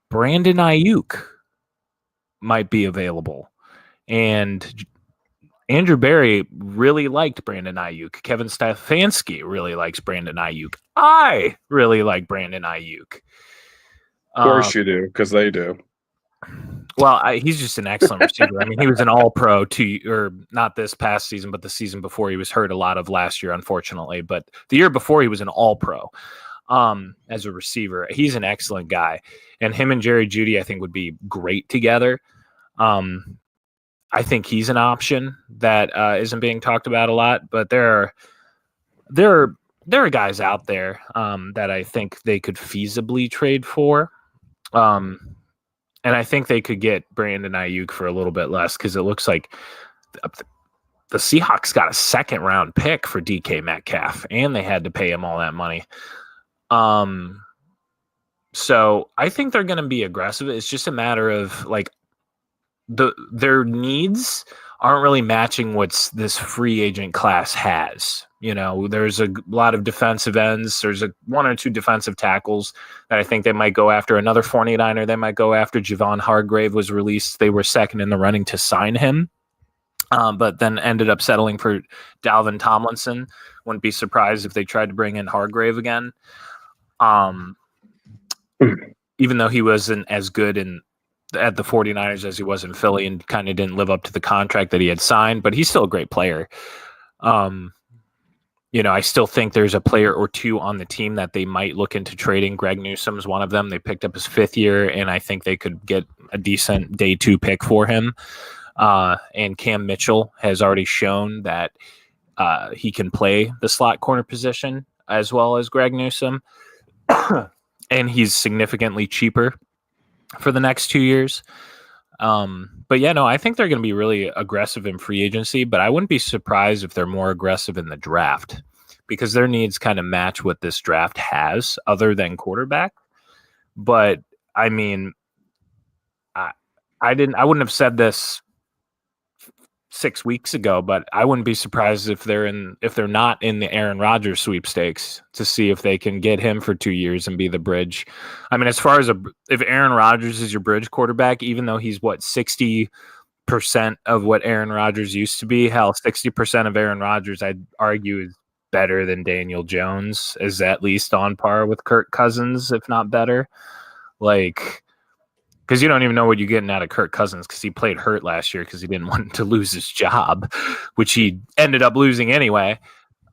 B: Brandon Ayuk might be available. And Andrew Berry really liked Brandon Ayuk. Kevin Stefanski really likes Brandon Ayuk. I really like Brandon Ayuk.
D: Of course you do, because they do.
B: Well, he's just an excellent receiver. I mean, he was an all-pro or not this past season, but the season before. He was hurt a lot of last year, unfortunately. But the year before, he was an all-pro as a receiver. He's an excellent guy. And him and Jerry Jeudy, I think, would be great together. I think he's an option that isn't being talked about a lot. But there are guys out there that I think they could feasibly trade for. And I think they could get Brandon Ayuk for a little bit less because it looks like the Seahawks got a second-round pick for DK Metcalf, and they had to pay him all that money. So I think they're going to be aggressive. It's just a matter of like their needs aren't really matching what this free agent class has. There's a lot of defensive ends. There's one or two defensive tackles that I think they might go after. Another 49er they might go after. Javon Hargrave was released. They were second in the running to sign him, but then ended up settling for Dalvin Tomlinson. Wouldn't be surprised if they tried to bring in Hargrave again. Even though he wasn't as good at the 49ers as he was in Philly and kind of didn't live up to the contract that he had signed, but he's still a great player. I still think there's a player or two on the team that they might look into trading. Greg Newsome's one of them. They picked up his 5th year, and I think they could get a decent day 2 pick for him. And Cam Mitchell has already shown that he can play the slot corner position as well as Greg Newsome. And he's significantly cheaper for the next 2 years. But yeah, no, I think they're going to be really aggressive in free agency, but I wouldn't be surprised if they're more aggressive in the draft because their needs kind of match what this draft has other than quarterback. But I mean, I wouldn't have said this 6 weeks ago, but I wouldn't be surprised if they're not in the Aaron Rodgers sweepstakes to see if they can get him for 2 years and be the bridge. I mean, as far as if Aaron Rodgers is your bridge quarterback, even though he's 60% of what Aaron Rodgers used to be, hell, 60% of Aaron Rodgers, I'd argue is better than Daniel Jones, is at least on par with Kirk Cousins, if not better. Because you don't even know what you're getting out of Kirk Cousins because he played hurt last year because he didn't want to lose his job, which he ended up losing anyway.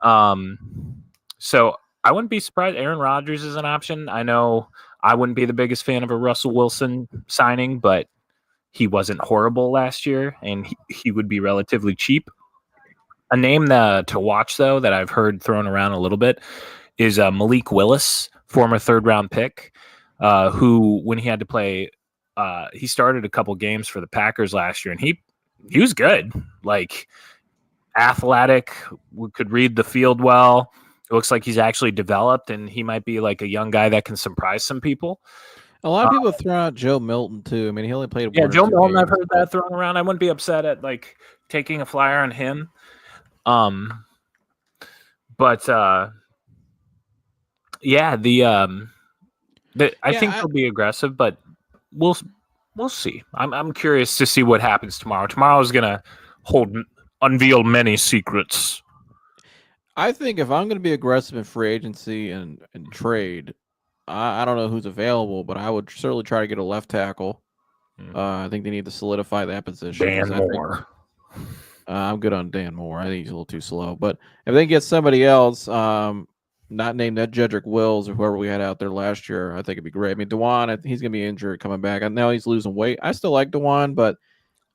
B: So I wouldn't be surprised. Aaron Rodgers is an option. I know I wouldn't be the biggest fan of a Russell Wilson signing, but he wasn't horrible last year, and he would be relatively cheap. A name to watch, though, that I've heard thrown around a little bit is Malik Willis, former third-round pick, who, when he had to play, he started a couple games for the Packers last year, and he was good. Like, athletic, could read the field well. It looks like he's actually developed, and he might be like a young guy that can surprise some people.
A: A lot of people throw out Joe Milton too. I mean, he only played one or
B: Joe
A: two
B: Milton.
A: games,
B: I've heard that thrown around. I wouldn't be upset at like taking a flyer on him. But yeah, I think they'll be aggressive, but we'll see. I'm curious to see what happens tomorrow. Tomorrow is gonna unveil many secrets.
A: I think if I'm going to be aggressive in free agency and trade, I don't know who's available, but I would certainly try to get a left tackle. I think they need to solidify that position.
B: Dan Moore.
A: I'm good on Dan Moore. I think he's a little too slow. But if they get somebody else, not named that Jedrick Wills or whoever we had out there last year, I think it'd be great. I mean, Dewan, he's going to be injured coming back. Now he's losing weight. I still like Dewan, but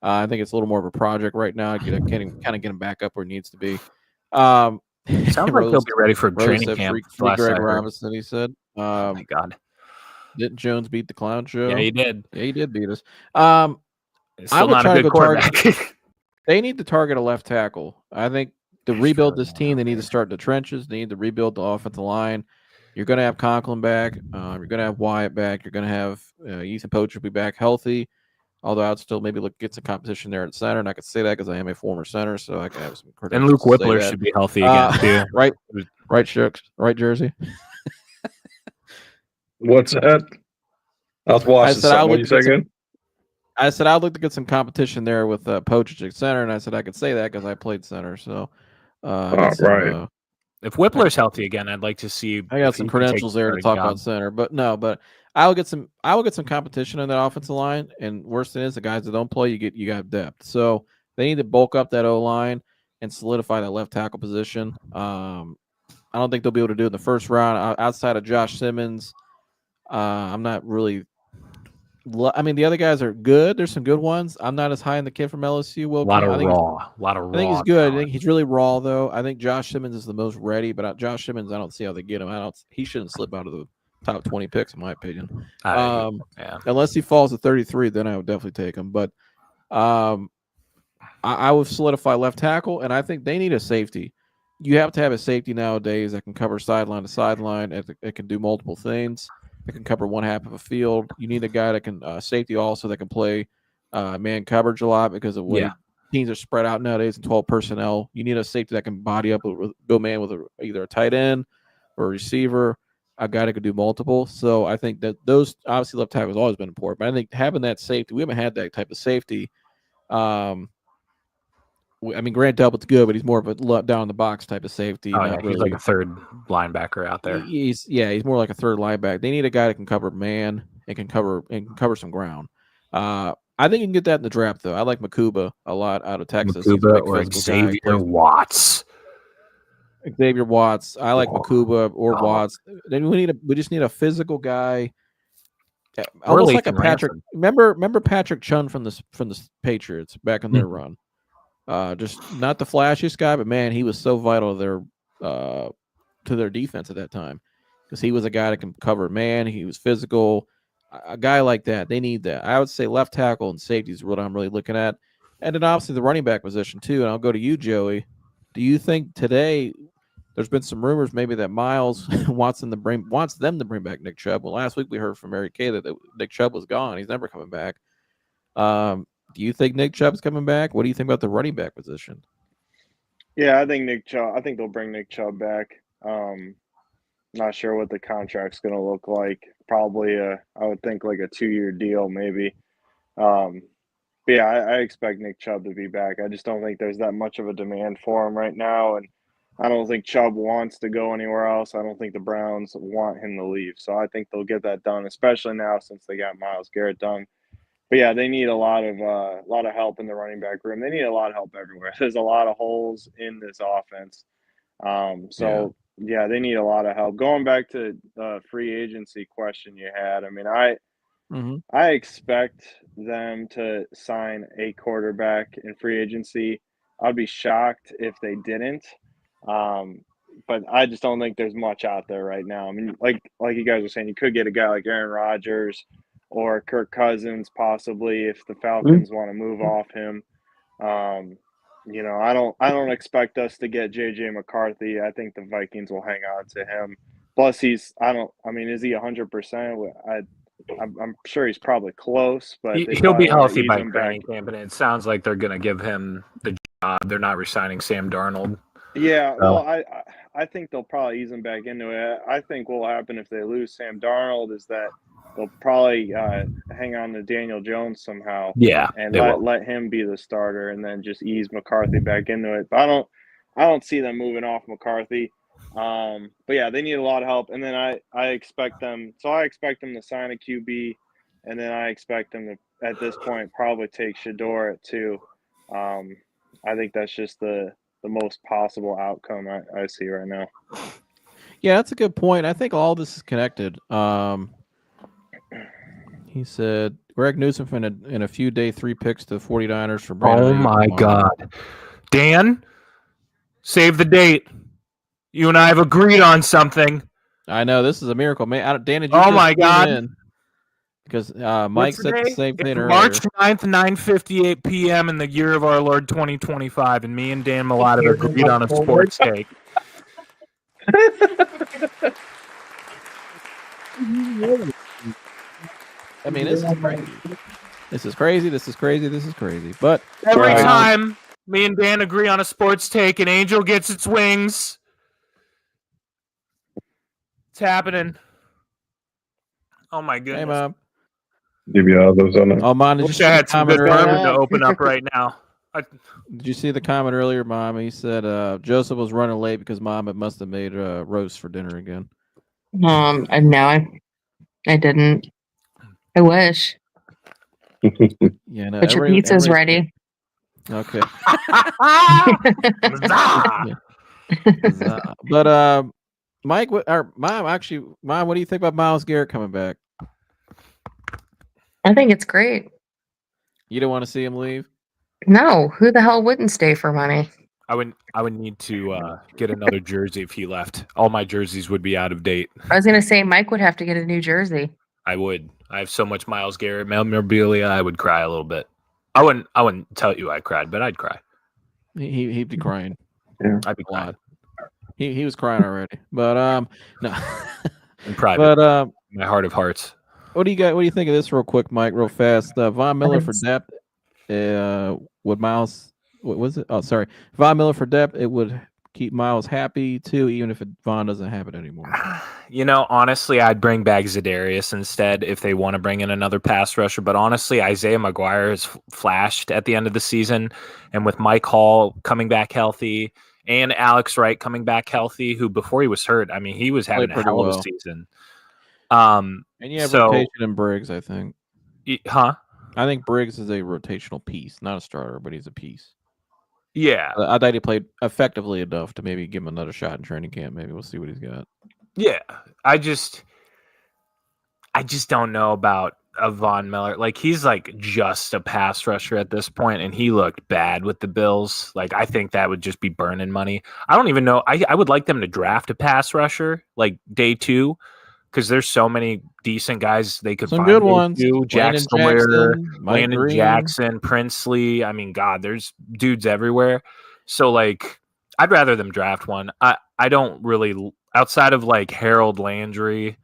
A: I think it's a little more of a project right now. Kind of get him back up where he needs to be.
B: Sounds like he'll be ready for training camp.
A: Free Greg Robinson, he said.
B: Oh my God.
A: Didn't Jones beat the clown show?
B: Yeah, he did.
A: Yeah, he did beat us.
B: Still not a good quarterback.
A: They need to target a left tackle. I think to rebuild this team, they need to start the trenches. They need to rebuild the offensive line. You're going to have Conklin back. You're going to have Wyatt back. You're going to have Ethan Poacher be back healthy. Although I'd still maybe get some competition there at center, and I could say that because I am a former center, so I can have some credentials.
B: And Luke Whippler should be healthy again too.
A: Right jersey.
D: What's that? I was watching something. What did you say again?
A: I said I'd like to get some competition there with Poacher at center, and I said I could say that because I played center. So,
D: right.
B: If Whippler's healthy again, I'd like to see.
A: I got some credentials there to talk about center, but I will get some competition on that offensive line. And worse than is, the guys that don't play, you got depth. So they need to bulk up that O line and solidify that left tackle position. I don't think they'll be able to do it in the first round outside of Josh Simmons. I'm not really. I mean, the other guys are good. There's some good ones. I'm not as high on the kid from LSU.
B: A lot of raw.
A: I think he's good. I think he's really raw, though. I think Josh Simmons is the most ready, but Josh Simmons, I don't see how they get him. He shouldn't slip out of the top 20 picks, in my opinion. Unless he falls to 33, then I would definitely take him. But I would solidify left tackle, and I think they need a safety. You have to have a safety nowadays that can cover sideline to sideline. It can do multiple things. It can cover one half of a field. You need a guy that can safety also that can play man coverage a lot because of the way teams are spread out nowadays in 12 personnel. You need a safety that can body up, go man with either a tight end or a receiver, a guy that can do multiple. So I think that those obviously left tackle has always been important. But I think having that safety, we haven't had that type of safety. I mean, Grant Delpit's good, but he's more of a down in the box type of safety.
B: He's like a third linebacker out there.
A: He's more like a third linebacker. They need a guy that can cover man and can cover some ground. I think you can get that in the draft, though. I like Makuba a lot out of Texas.
B: Makuba or Xavier Watts.
A: Xavier Watts. I like Makuba or Watts. Then we just need a physical guy. Almost like a Patrick. Remember Patrick Chung from the Patriots back in their run. Just not the flashiest guy, but man, he was so vital to their defense at that time because he was a guy that can cover man. He was physical. A guy like that, they need that. I would say left tackle and safety is what I'm really looking at, and then obviously the running back position too. And I'll go to you, Joey. Do you think today there's been some rumors maybe that Myles wants them to bring back Nick Chubb? Well, last week we heard from Mary Kay that Nick Chubb was gone. He's never coming back. Do you think Nick Chubb's coming back? What do you think about the running back position?
C: Yeah, I think they'll bring Nick Chubb back. Not sure what the contract's going to look like. Probably I would think like a 2-year deal maybe. But yeah, I expect Nick Chubb to be back. I just don't think there's that much of a demand for him right now, and I don't think Chubb wants to go anywhere else. I don't think the Browns want him to leave. So I think they'll get that done, especially now since they got Myles Garrett done. But yeah, they need a lot of help in the running back room. They need a lot of help everywhere. There's a lot of holes in this offense. They need a lot of help. Going back to the free agency question you had, I mean, I expect them to sign a quarterback in free agency. I'd be shocked if they didn't. Um, but I just don't think there's much out there right now. I mean, like you guys were saying, you could get a guy like Aaron Rodgers or Kirk Cousins possibly if the Falcons want to move off him. I don't expect us to get JJ McCarthy. I think the Vikings will hang on to him. Plus, is he 100%? I'm sure he's probably close, but they
B: He'll be
C: probably want to
B: healthy
C: ease
B: by
C: him back.
B: training camp, and it sounds like they're going to give him the job. They're not resigning Sam Darnold.
C: Yeah, well, I think they'll probably ease him back into it. I think what will happen if they lose Sam Darnold is that they'll probably hang on to Daniel Jones somehow.
B: Yeah,
C: and
B: they will.
C: let him be the starter, and then just ease McCarthy back into it. But I don't see them moving off McCarthy. But yeah, they need a lot of help, and then I expect them. So I expect them to sign a QB, and then I expect them to at this point probably take Shador at 2. I think that's just the most possible outcome I see right now.
A: Yeah, that's a good point. I think all this is connected. He said Greg Newsome in a few day 3 picks to 49ers for Brandon.
B: Oh my God. Dan, save the date. You and I have agreed on something.
A: I know this is a miracle, man. Dan, did you
B: Oh my God.
A: in? Because Mike said the same thing earlier.
B: March 9th, 9:58 p.m. in the year of our Lord 2025, and me and Dan Malott have agreed on a sports take.
A: I mean, this is crazy. This is crazy. This is crazy. This is crazy. But
B: every time me and Dan agree on a sports take, an angel gets its wings. It's happening. Oh my goodness.
A: Hey, Mom.
D: Give you all those on it.
A: Oh, Mom,
B: Wish I had some good bourbon to open up right now.
A: Did you see the comment earlier, Mom? He said Joseph was running late because Mom must have made roast for dinner again.
E: No, I didn't. I wish.
A: Yeah, no.
E: But your pizza's ready.
A: Okay. But Mike, Mom, what do you think about Myles Garrett coming back?
E: I think it's great.
A: You don't want to see him leave?
E: No, who the hell wouldn't stay for money?
B: I would need to get another jersey if he left. All my jerseys would be out of date.
E: I was gonna say Mike would have to get a new jersey.
B: I would. I have so much Myles Garrett memorabilia. I would cry a little bit. I wouldn't tell you I cried, but I'd cry.
A: He'd be crying.
D: Yeah.
B: I'd be crying.
A: He was crying already. But no.
B: In private.
A: But
B: my heart of hearts.
A: What do you think of this real quick, Mike, real fast? Von Miller for depth. Would Myles what was it? Oh, sorry. Von Miller for depth, it would keep Myles happy too, even if Von doesn't have it anymore.
B: You know, honestly, I'd bring back Za'Darius instead if they want to bring in another pass rusher. But honestly, Isaiah McGuire has flashed at the end of the season. And with Mike Hall coming back healthy and Alex Wright coming back healthy, who before he was hurt, I mean, he was having a hell of a season.
A: And you have rotation in Briggs, I think.
B: Huh?
A: I think Briggs is a rotational piece, not a starter, but he's a piece.
B: Yeah.
A: I thought he played effectively enough to maybe give him another shot in training camp. Maybe we'll see what he's got.
B: Yeah. I just don't know about Von Miller. Like, he's like just a pass rusher at this point, and he looked bad with the Bills. Like, I think that would just be burning money. I don't even know. I would like them to draft a pass rusher like day 2. Because there's so many decent guys they could
A: Some
B: find.
A: Good ones.
B: Jackson, Landon Jackson, Princely. I mean, God, there's dudes everywhere. So, like, I'd rather them draft one. I don't really, outside of, like, Harold Landry,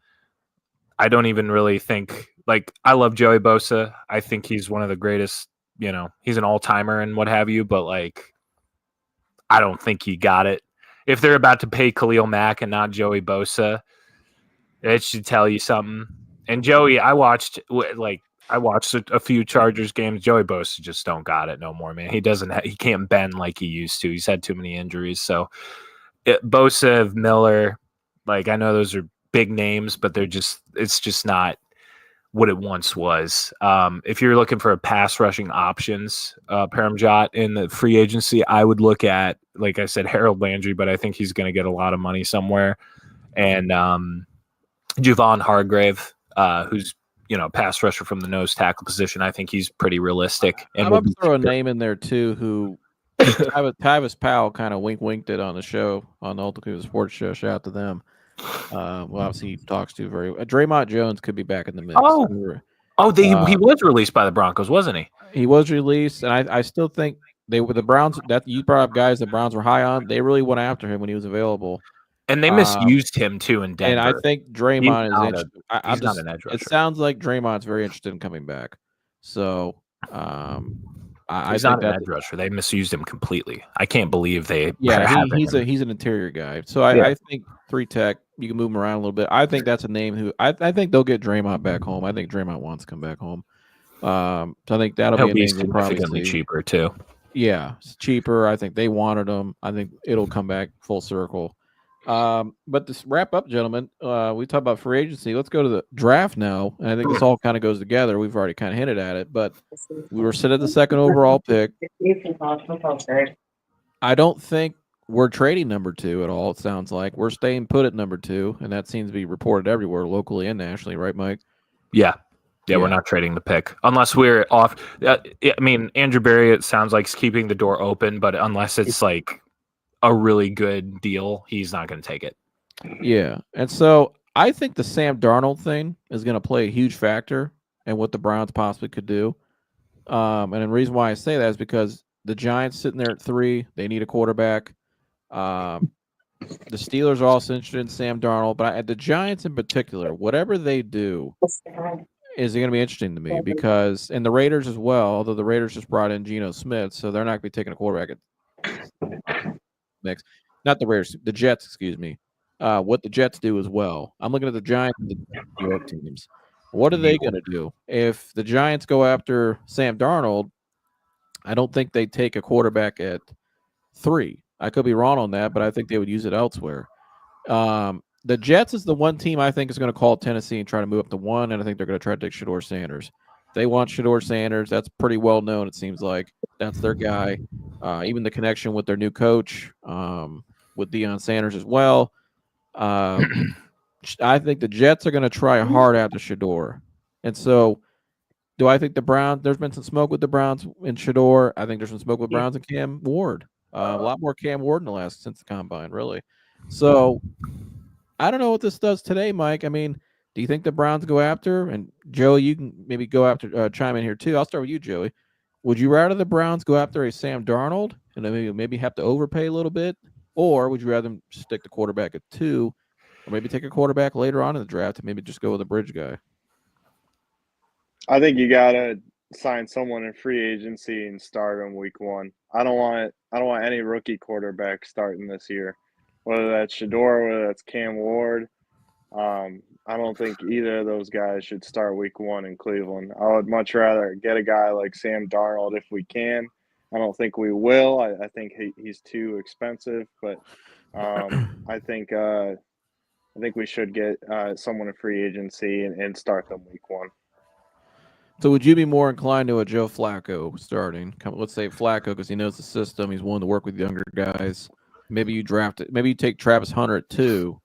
B: I don't even really think, like, I love Joey Bosa. I think he's one of the greatest, you know, he's an all-timer and what have you. But, like, I don't think he got it. If they're about to pay Khalil Mack and not Joey Bosa, it should tell you something. And Joey, I watched a few Chargers games. Joey Bosa just don't got it no more, man. He can't bend like he used to. He's had too many injuries. So Bosa, Miller, like, I know those are big names, but it's just not what it once was. If you're looking for a pass rushing options, Paramjot in the free agency, I would look at, like I said, Harold Landry, but I think he's going to get a lot of money somewhere. And Javon Hargrave, who's pass rusher from the nose tackle position. I think he's pretty realistic. And
A: I'm
B: will
A: going to
B: be
A: throw a
B: cheaper.
A: name in there too who Travis Powell kind of winked it on the show, on the Ultimate Sports Show. Shout out to them. Well, obviously he talks to very Draymond Jones could be back in the mix.
B: He was released by the Broncos, wasn't he?
A: He was released, and I still think they were the Browns. That you brought up guys the Browns were high on. They really went after him when he was available,
B: and they misused him too in Denver.
A: And I think Draymond is interested.
B: He's not an edge rusher.
A: It sounds like Draymond's very interested in coming back. So
B: he's not an edge rusher. They misused him completely. I can't believe they.
A: Yeah, he's an interior guy. So I think 3 tech. You can move him around a little bit. I think that's a name who I think they'll get Draymond back home. I think Draymond wants to come back home. So I think that'll be
B: significantly cheaper too.
A: Yeah, it's cheaper. I think they wanted him. I think it'll come back full circle. But to wrap up, gentlemen, we talked about free agency. Let's go to the draft now. And I think this all kind of goes together. We've already kind of hinted at it, but we were sitting at the 2nd overall pick. I don't think we're trading number 2 at all. It sounds like we're staying put at number 2, and that seems to be reported everywhere, locally and nationally, right, Mike?
B: Yeah, we're not trading the pick unless we're off. I mean, Andrew Berry, it sounds like he's keeping the door open, but unless it's like a really good deal, he's not going to take it.
A: Yeah, and so I think the Sam Darnold thing is going to play a huge factor in what the Browns possibly could do. And the reason why I say that is because the Giants sitting there at 3, they need a quarterback. The Steelers are also interested in Sam Darnold, but the Giants in particular, whatever they do is going to be interesting to me because, and the Raiders as well, although the Raiders just brought in Geno Smith, so they're not going to be taking a quarterback at next. Not the Raiders, the Jets, excuse me. What the Jets do as well. I'm looking at the Giants and the New York teams. What are they going to do? If the Giants go after Sam Darnold, I don't think they take a quarterback at 3. I could be wrong on that, but I think they would use it elsewhere. The Jets is the one team I think is going to call Tennessee and try to move up to 1, and I think they're going to try to take Shedeur Sanders. They want Shedeur Sanders. That's pretty well known, it seems like. That's their guy. Even the connection with their new coach, with Deion Sanders as well. I think the Jets are going to try hard after Shedeur. And so do I think the Browns – there's been some smoke with the Browns and Shedeur. I think there's some smoke with Browns and Cam Ward. A lot more Cam Ward since the combine, really. So I don't know what this does today, Mike. I mean, do you think the Browns go after? And Joey, you can maybe go after, chime in here too. I'll start with you, Joey. Would you rather the Browns go after a Sam Darnold and maybe have to overpay a little bit, or would you rather them stick the quarterback at 2, or maybe take a quarterback later on in the draft and maybe just go with a bridge guy?
C: I think you gotta sign someone in free agency and start them week 1. I don't want any rookie quarterback starting this year, whether that's Shedeur, whether that's Cam Ward. I don't think either of those guys should start week 1 in Cleveland. I would much rather get a guy like Sam Darnold if we can. I don't think we will. I think he's too expensive, but I think we should get someone in free agency and start them week 1.
A: So would you be more inclined to a Joe Flacco starting? Let's say Flacco because he knows the system. He's willing to work with younger guys. Maybe you draft it. Maybe you take Travis Hunter at 2.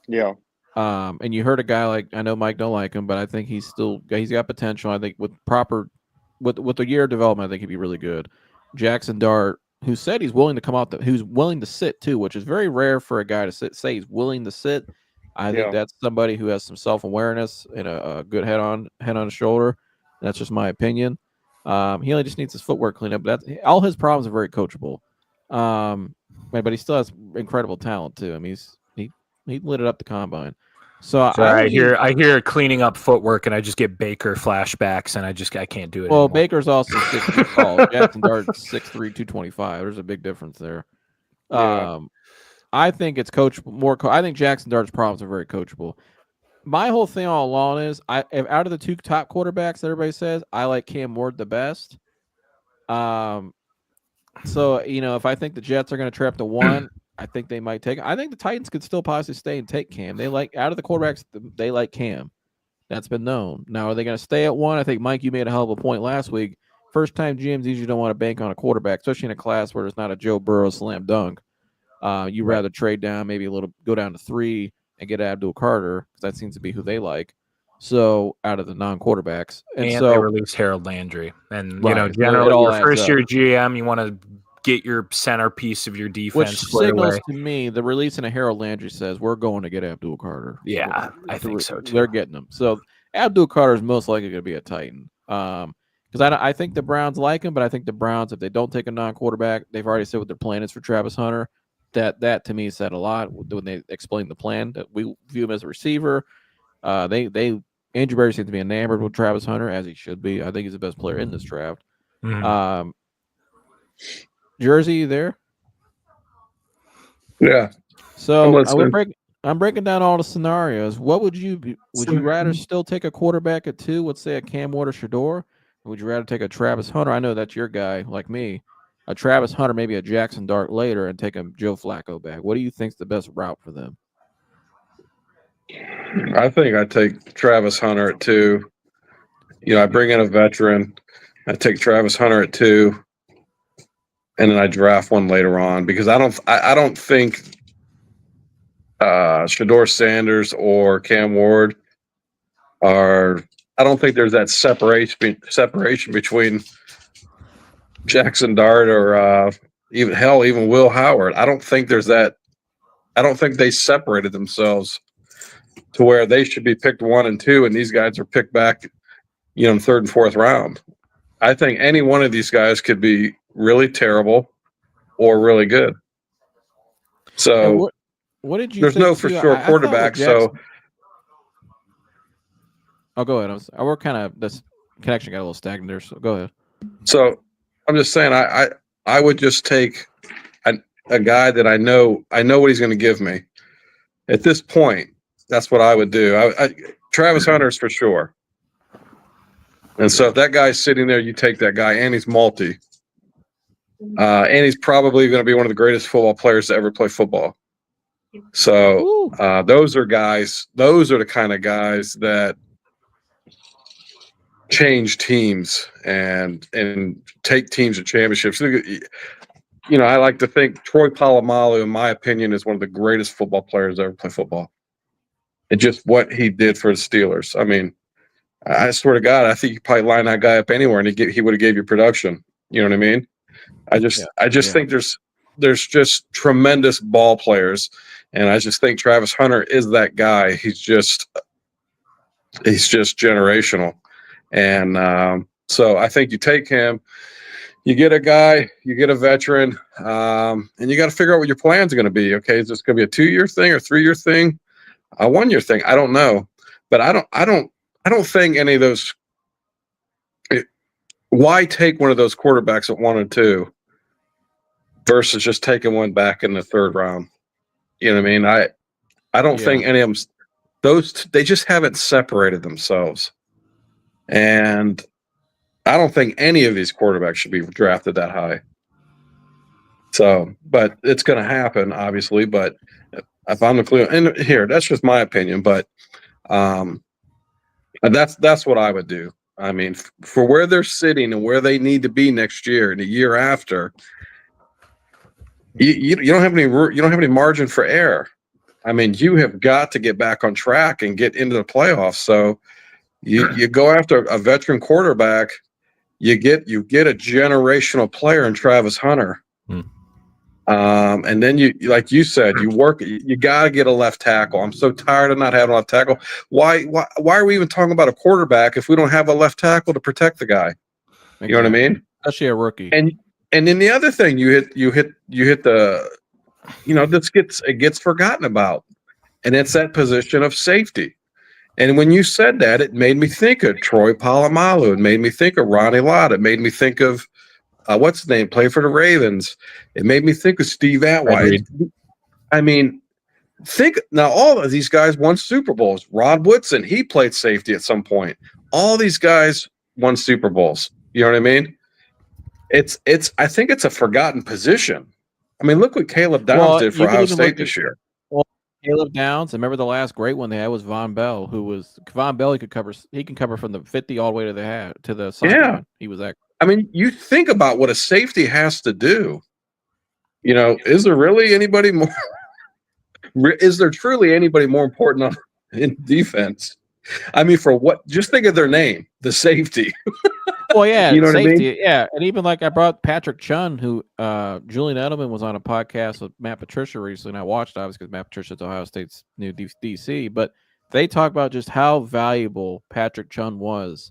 C: Yeah.
A: And you heard a guy like, I know Mike don't like him, but I think he's got potential. I think with a year of development, I think he'd be really good. Jackson Dart, who said he's willing to come out, who's willing to sit too, which is very rare for a guy to say he's willing to sit. I think that's somebody who has some self-awareness and a good head on his shoulder. That's just my opinion. He only just needs his footwork cleaned up. But all his problems are very coachable. But he still has incredible talent too. I mean, he lit it up the combine. So
B: I hear cleaning up footwork, and I just get Baker flashbacks, and I can't do it.
A: Well,
B: anymore.
A: Baker's also 6 feet tall. Jackson Dart's 6'3", 225. There's a big difference there.
C: Yeah.
A: I think it's coachable. I think Jackson Dart's problems are very coachable. My whole thing all along is, if out of the 2 top quarterbacks that everybody says, I like Cam Ward the best. So if I think the Jets are going to trap to 1, I think they might take. I think the Titans could still possibly stay and take Cam. They like out of the quarterbacks, they like Cam. That's been known. Now, are they going to stay at 1? I think Mike, you made a hell of a point last week. First time GMs usually don't want to bank on a quarterback, especially in a class where there's not a Joe Burrow slam dunk. You rather trade down, maybe go down to 3 and get Abdul Carter, because that seems to be who they like. So out of the non-quarterbacks, and
B: And
A: so
B: they released Harold Landry. And,
A: Right, so
B: generally,
A: it all
B: your
A: adds
B: first
A: up.
B: year GM, you want to get your centerpiece of your
A: which
B: defense squared
A: signals
B: away.
A: to me the releasing of Harold Landry says we're going to get Abdul Carter.
B: Yeah, I think so too.
A: They're getting him. So Abdul Carter is most likely going to be a Titan. Because I think the Browns like him, but I think the Browns, if they don't take a non-quarterback, they've already said what their plan is for Travis Hunter. That to me said a lot when they explained the plan. That we view him as a receiver. Andrew Berry seems to be enamored with Travis Hunter, as he should be. I think he's the best player in this draft.
B: Mhm.
A: Jersey, you there?
D: Yeah.
A: So
D: I'm listening.
A: I'm breaking down all the scenarios. What would you be? Would you rather still take a quarterback at 2, let's say a Cam Ward-Shedeur, or would you rather take a Travis Hunter? I know that's your guy, like me. A Travis Hunter, maybe a Jackson Dart later, and take a Joe Flacco back. What do you think's the best route for them?
D: I think I take Travis Hunter at 2. I bring in a veteran. I take Travis Hunter at 2, and then I draft one later on because I don't think Shedeur Sanders or Cam Ward are. I don't think there's that separation between Jackson Dart or even Will Howard. I don't think there's that. I don't think they separated themselves to where they should be picked 1 and 2, and these guys are picked back, in 3rd and 4th round. I think any one of these guys could be really terrible or really good. So
A: what did you?
D: There's
A: think
D: no for
A: too?
D: sure
A: I thought
D: quarterback.
A: with Jackson, go ahead. We're kind of this connection got a little stagnant there. So go ahead.
D: So I'm just saying, I would just take a guy that I know what he's going to give me. At this point, that's what I would do. Travis Hunter's for sure. And so if that guy's sitting there, you take that guy, and he's multi. And he's probably going to be one of the greatest football players to ever play football. So those are the kind of guys that change teams and take teams to championships. I like to think Troy Polamalu, in my opinion, is one of the greatest football players to ever play football. And just what he did for the Steelers. I mean, I swear to God, I think you probably line that guy up anywhere, and he would have gave you production. You know what I mean? I just think there's just tremendous ball players, and I just think Travis Hunter is that guy. He's just generational, and so I think you take him. You get a guy, you get a veteran, and you got to figure out what your plans are going to be. Okay, is this going to be a 2-year thing or 3-year thing, a 1-year thing? I don't know, but I don't think any of those. Why take one of those quarterbacks at 1 and 2 versus just taking one back in the 3rd round? You know what I mean? I don't think any of them. They just haven't separated themselves, and I don't think any of these quarterbacks should be drafted that high. So, but it's going to happen, obviously. But if I'm the Cleveland, and here, that's just my opinion, but that's what I would do. I mean, for where they're sitting and where they need to be next year and the year after, you don't have any margin for error. I mean, you have got to get back on track and get into the playoffs. So you go after a veteran quarterback. You get a generational player in Travis Hunter. And then like you said, you got to get a left tackle. I'm so tired of not having a left tackle. Why are we even talking about a quarterback if we don't have a left tackle to protect the guy? Exactly. You know what I mean?
A: Especially a rookie.
D: And then the other thing you hit the, it gets forgotten about, and it's that position of safety. And when you said that, it made me think of Troy Polamalu. It made me think of Ronnie Lott. It made me think of what's his name? Played for the Ravens. It made me think of Steve Atwhite. I mean, think now. All of these guys won Super Bowls. Rod Woodson, he played safety at some point. All these guys won Super Bowls. You know what I mean? I think it's a forgotten position. I mean, look what Caleb Downs did for Ohio State this year.
A: Well, Caleb Downs, and remember the last great one they had was Von Bell, he can cover from the 50 all the way to the sideline.
D: Yeah.
A: He was that.
D: I mean, you think about what a safety has to do. Is there really anybody more? Is there truly anybody more important in defense? I mean, for what? Just think of their name, the safety.
A: Well, yeah,
D: You know what I
A: safety,
D: mean?
A: yeah, and even like I brought Patrick Chun, who Julian Edelman was on a podcast with Matt Patricia recently, and I watched obviously because Matt Patricia's Ohio State's new DC, but they talk about just how valuable Patrick Chun was.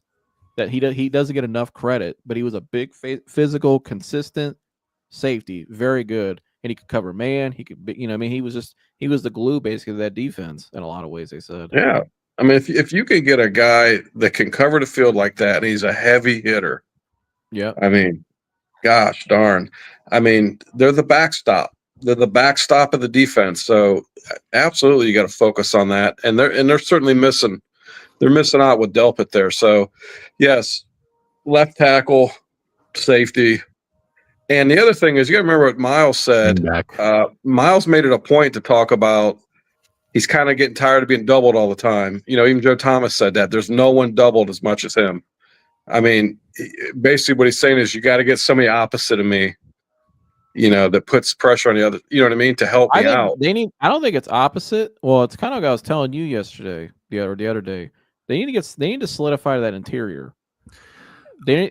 A: That he doesn't get enough credit, but he was a big physical, consistent safety, very good, and he could cover man. He could, I mean, he was the glue basically of that defense in a lot of ways. They said,
D: Yeah. I mean, if you can get a guy that can cover the field like that, and he's a heavy hitter,
A: yeah,
D: I mean, gosh darn. I mean, they're the backstop. They're the backstop of the defense. So absolutely, you got to focus on that. And they're certainly missing. They're missing out with Delpit there. So, yes, left tackle, safety. And the other thing is, you got to remember what Myles said. Myles made it a point to talk about he's kind of getting tired of being doubled all the time. You know, even Joe Thomas said that. There's no one doubled as much as him. I mean, basically what he's saying is you got to get somebody opposite of me, you know, that puts pressure on the other, you know what I mean, to help me out.
A: I don't think it's opposite. Well, it's kind of like I was telling you yesterday, the other day. They need to solidify that interior. The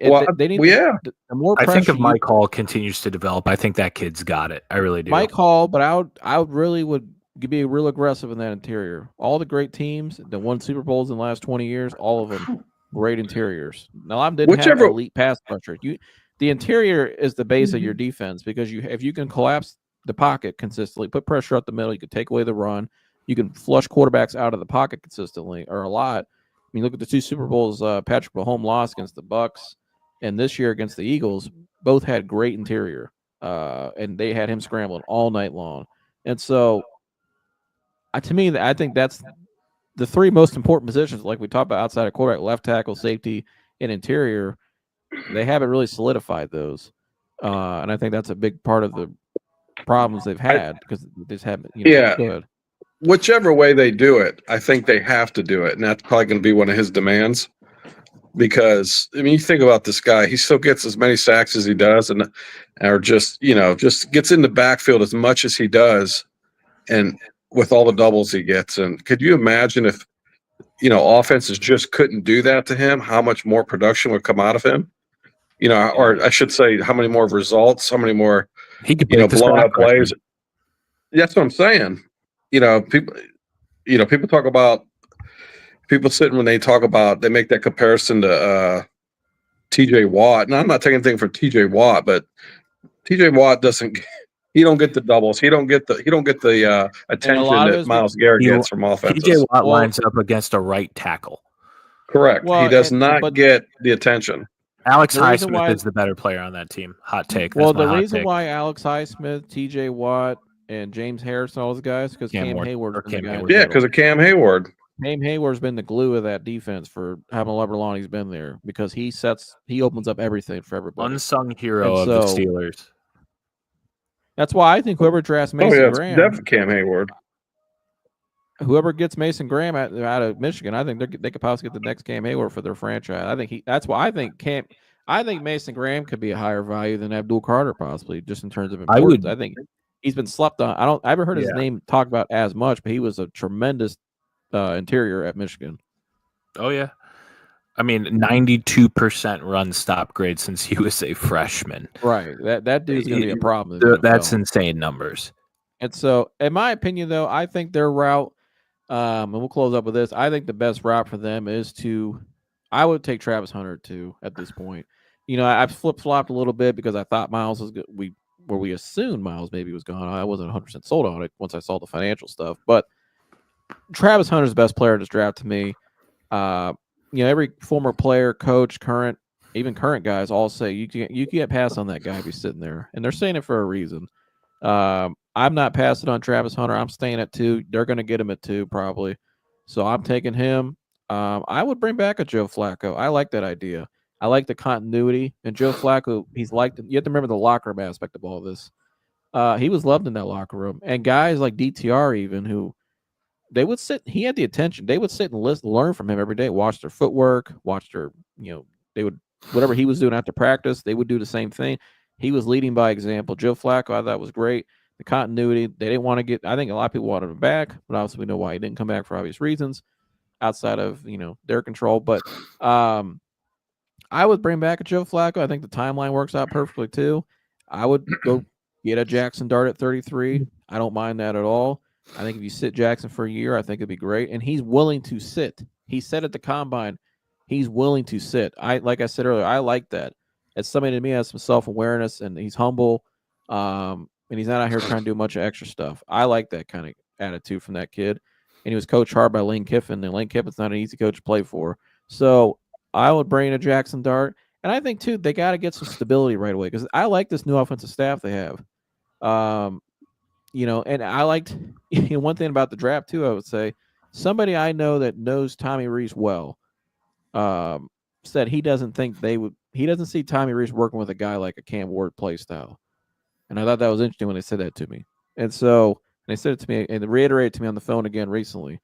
A: more
B: I think
A: pressure
B: if Mike Hall continues to develop, I think that kid's got it. I really do.
A: Mike Hall, but I really would be real aggressive in that interior. All the great teams that won Super Bowls in the last 20 years, all of them great interiors. Now I didn't have elite pass pressure. The interior is the base of your defense because if you can collapse the pocket consistently, put pressure up the middle, you can take away the run, you can flush quarterbacks out of the pocket consistently or a lot. I mean, look at the two Super Bowls Patrick Mahomes lost against the Bucs, and this year against the Eagles. Both had great interior, and they had him scrambling all night long. And so, to me, I think that's the three most important positions, like we talked about outside of quarterback, left tackle, safety, and interior. They haven't really solidified those, and I think that's a big part of the problems they've had because they just haven't. Good.
D: Whichever way they do it, I think they have to do it, and that's probably going to be one of his demands. Because I mean, you think about this guy; he still gets as many sacks as he does, or just gets in the backfield as much as he does, and with all the doubles he gets. And could you imagine if offenses just couldn't do that to him? How much more production would come out of him? Or I should say, how many more results? How many more
B: he could
D: blown up plays? That's what I'm saying. People talk about when they talk about, they make that comparison to TJ Watt. And I'm not taking anything from TJ Watt, but TJ Watt he don't get the doubles. He don't get the attention that Myles Garrett gets from offenses.
B: TJ Watt lines up against a right tackle.
D: Correct. He does not get the attention.
B: Alex Highsmith is the better player on that team. Hot take.
A: Well, the reason why Alex Highsmith, TJ Watt, and James Harrison, all those guys, because Cam Hayward's been the guy.
D: Yeah, because of Cam Hayward.
A: Cam Hayward's been the glue of that defense for however long he's been there because he opens up everything for everybody.
B: Unsung hero of the Steelers.
A: That's why I think whoever drafts Mason Graham,
D: definitely Cam Hayward.
A: Whoever gets Mason Graham out of Michigan, I think they could possibly get the next Cam Hayward for their franchise. I think Mason Graham could be a higher value than Abdul Carter possibly, just in terms of importance. I think he's been slept on. I haven't heard his name talked about as much, but he was a tremendous interior at Michigan.
B: Oh yeah, I mean 92% run stop grade since he was a freshman.
A: Right, that dude's going to be a problem.
B: That's insane numbers.
A: And so, in my opinion, though, I think their route, and we'll close up with this. I think the best route for them is I would take Travis Hunter too at this point. I've flip-flopped a little bit because I thought Myles was good. We assumed Myles maybe was gone. I wasn't 100% sold on it once I saw the financial stuff. But Travis Hunter's the best player in this draft to me. Every former player, coach, even current guys all say you can't pass on that guy if he's sitting there. And they're saying it for a reason. I'm not passing on Travis Hunter. I'm staying at 2. They're going to get him at 2 probably. So I'm taking him. I would bring back a Joe Flacco. I like that idea. I like the continuity. And Joe Flacco, you have to remember the locker room aspect of all this. He was loved in that locker room. And guys like DTR even who they would sit, he had the attention. They would sit and learn from him every day, watch their footwork, watch their, they would, whatever he was doing after practice, they would do the same thing. He was leading by example. Joe Flacco, I thought was great. The continuity, they didn't want to I think a lot of people wanted him back, but obviously we know why he didn't come back for obvious reasons. outside of their control. But I would bring back a Joe Flacco. I think the timeline works out perfectly too. I would go get a Jackson Dart at 33. I don't mind that at all. I think if you sit Jackson for a year, I think it'd be great. And he's willing to sit. He said at the combine, he's willing to sit. Like I said earlier, I like that. As somebody to me has some self-awareness and he's humble. And he's not out here trying to do a bunch of extra stuff. I like that kind of attitude from that kid. And he was coached hard by Lane Kiffin, and Lane Kiffin's not an easy coach to play for. So I would bring in a Jackson Dart. And I think, too, they got to get some stability right away because I like this new offensive staff they have. And I liked one thing about the draft, too, I would say. Somebody I know that knows Tommy Rees well said he doesn't see Tommy Rees working with a guy like a Cam Ward play style. And I thought that was interesting when they said that to me. And so they said it to me and reiterated to me on the phone again recently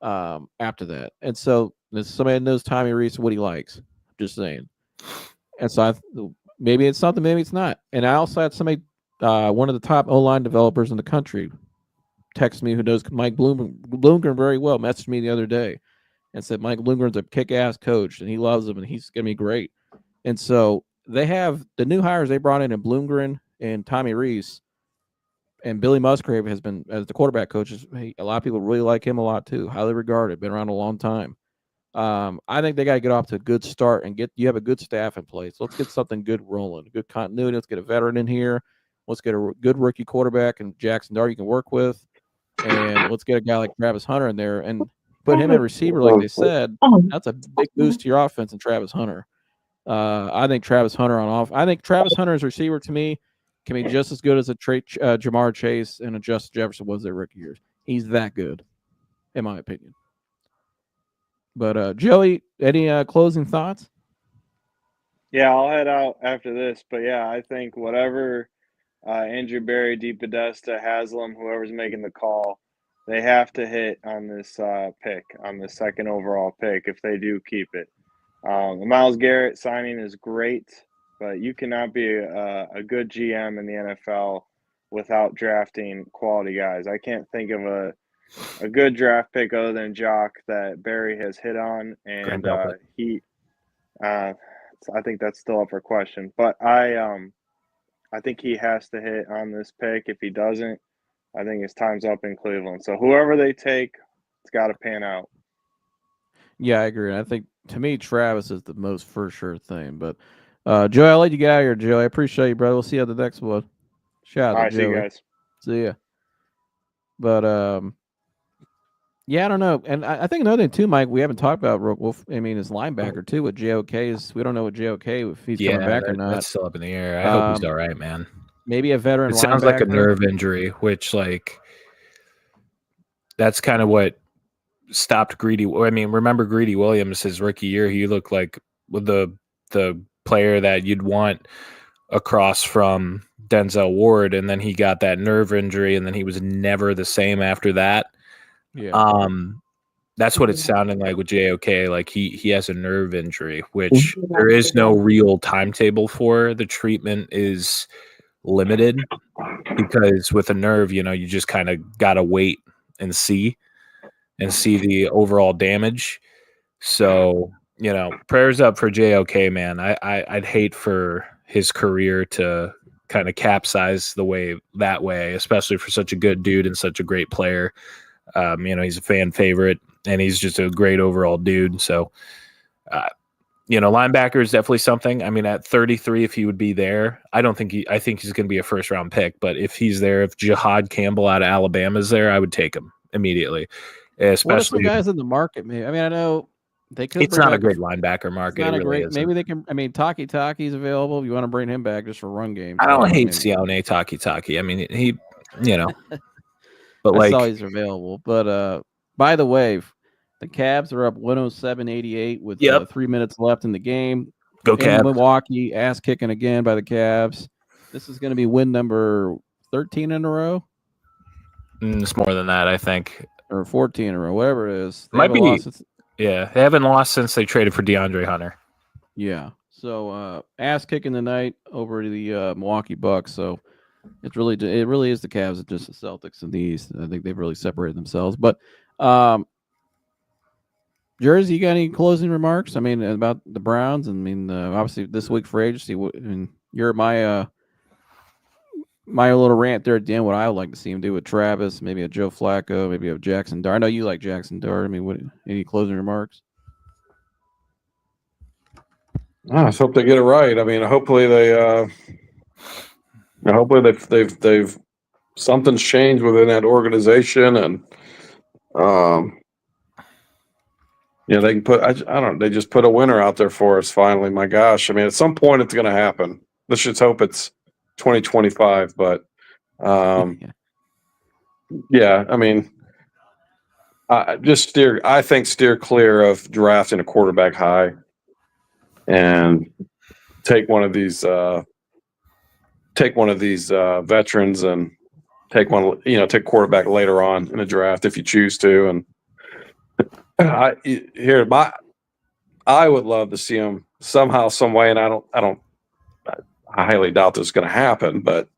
A: after that. And so there's somebody that knows Tommy Rees what he likes. Just saying. And so maybe it's something, maybe it's not. And I also had somebody, one of the top O-line developers in the country, text me who knows Mike Bloomgren very well, messaged me the other day and said Mike Bloomgren's a kick-ass coach and he loves him and he's going to be great. And so they have the new hires they brought in Bloomgren and Tommy Rees, and Billy Musgrave has been, as the quarterback coach, a lot of people really like him a lot too, highly regarded, been around a long time. I think they got to get off to a good start and you have a good staff in place. Let's get something good rolling, good continuity. Let's get a veteran in here. Let's get a good rookie quarterback and Jackson Dart you can work with. And let's get a guy like Travis Hunter in there and put him in receiver like they said. That's a big boost to your offense and Travis Hunter. I think Travis Hunter I think Travis Hunter as receiver to me can be just as good as Jamar Chase and a Justin Jefferson was their rookie years. He's that good, in my opinion. But Joey, any closing thoughts?
C: Yeah, I'll head out after this. But yeah, I think whatever Andrew Berry, DePodesta, Haslam, whoever's making the call, they have to hit on this pick, on the second overall pick if they do keep it. The Myles Garrett signing is great, but you cannot be a good GM in the NFL without drafting quality guys. I can't think of a good draft pick other than Jock that Barry has hit on, and I think that's still up for question. But I think he has to hit on this pick. If he doesn't, I think his time's up in Cleveland. So whoever they take, it's got to pan out.
A: Yeah, I agree. I think to me, Travis is the most for sure thing. But Joey, I'll let you get out of here, Joey. I appreciate you, brother. We'll see you at the next one. Shout out to Joey.
C: See you guys.
A: See ya. But yeah, I don't know. And I think another thing too, Mike, we haven't talked about Wolf. I mean, his linebacker too with JOK is we don't know what JOK if he's coming back or not.
B: That's still up in the air. I hope he's all right, man.
A: Maybe a veteran.
B: It sounds like a nerve injury, which that's kind of what stopped Greedy. I mean, remember Greedy Williams, his rookie year, he looked like the player that you'd want across from Denzel Ward, and then he got that nerve injury, and then he was never the same after that.
A: Yeah.
B: That's what it's sounding like with JOK. Like he has a nerve injury, which there is no real timetable for. The treatment is limited because with a nerve, you just kind of got to wait and see the overall damage. So, prayers up for JOK, man. I'd hate for his career to kind of capsize that way, especially for such a good dude and such a great player. He's a fan favorite and he's just a great overall dude. So, linebacker is definitely something. I mean, at 33, if he would be there, I think he's going to be a first round pick, but if he's there, if Jahad Campbell out of Alabama is there, I would take him immediately. Especially
A: what are some guys in the market, maybe? I mean, I know they could.
B: It's not a great linebacker market.
A: Not
B: it really
A: great. Maybe they can. I mean, Taki's available. If you want to bring him back just for run games.
B: I don't hate Sione Taki. I mean, he, but
A: I saw he's available. But by the way, the Cavs are up 107-88 with 3 minutes left in the game.
B: Go Cavs!
A: Milwaukee ass kicking again by the Cavs. This is going to be win number 13 in a row.
B: It's more than that, I think.
A: Or 14 in a row, whatever it is.
B: Might be. Yeah, they haven't lost since they traded for DeAndre Hunter.
A: Yeah. So ass kicking tonight over the Milwaukee Bucks. So it really is the Cavs and just the Celtics in the East. I think they've really separated themselves. But Jersey, you got any closing remarks? I mean, about the Browns. I mean, obviously this week for agency. I mean, you're my little rant there at the end. What I would like to see him do with Travis, maybe a Joe Flacco, maybe a Jackson Dart. I know you like Jackson Dart. I mean, what? Any closing remarks?
D: I just hope they get it right. I mean, hopefully they've something's changed within that organization, and they can put. I don't. They just put a winner out there for us finally. My gosh, I mean, at some point it's going to happen. Let's just hope it's 2025. But yeah, I mean, I think steer clear of drafting a quarterback high, and take one of these veterans and take quarterback later on in the draft if you choose to. And I would love to see him somehow, some way, and I highly doubt this is going to happen, but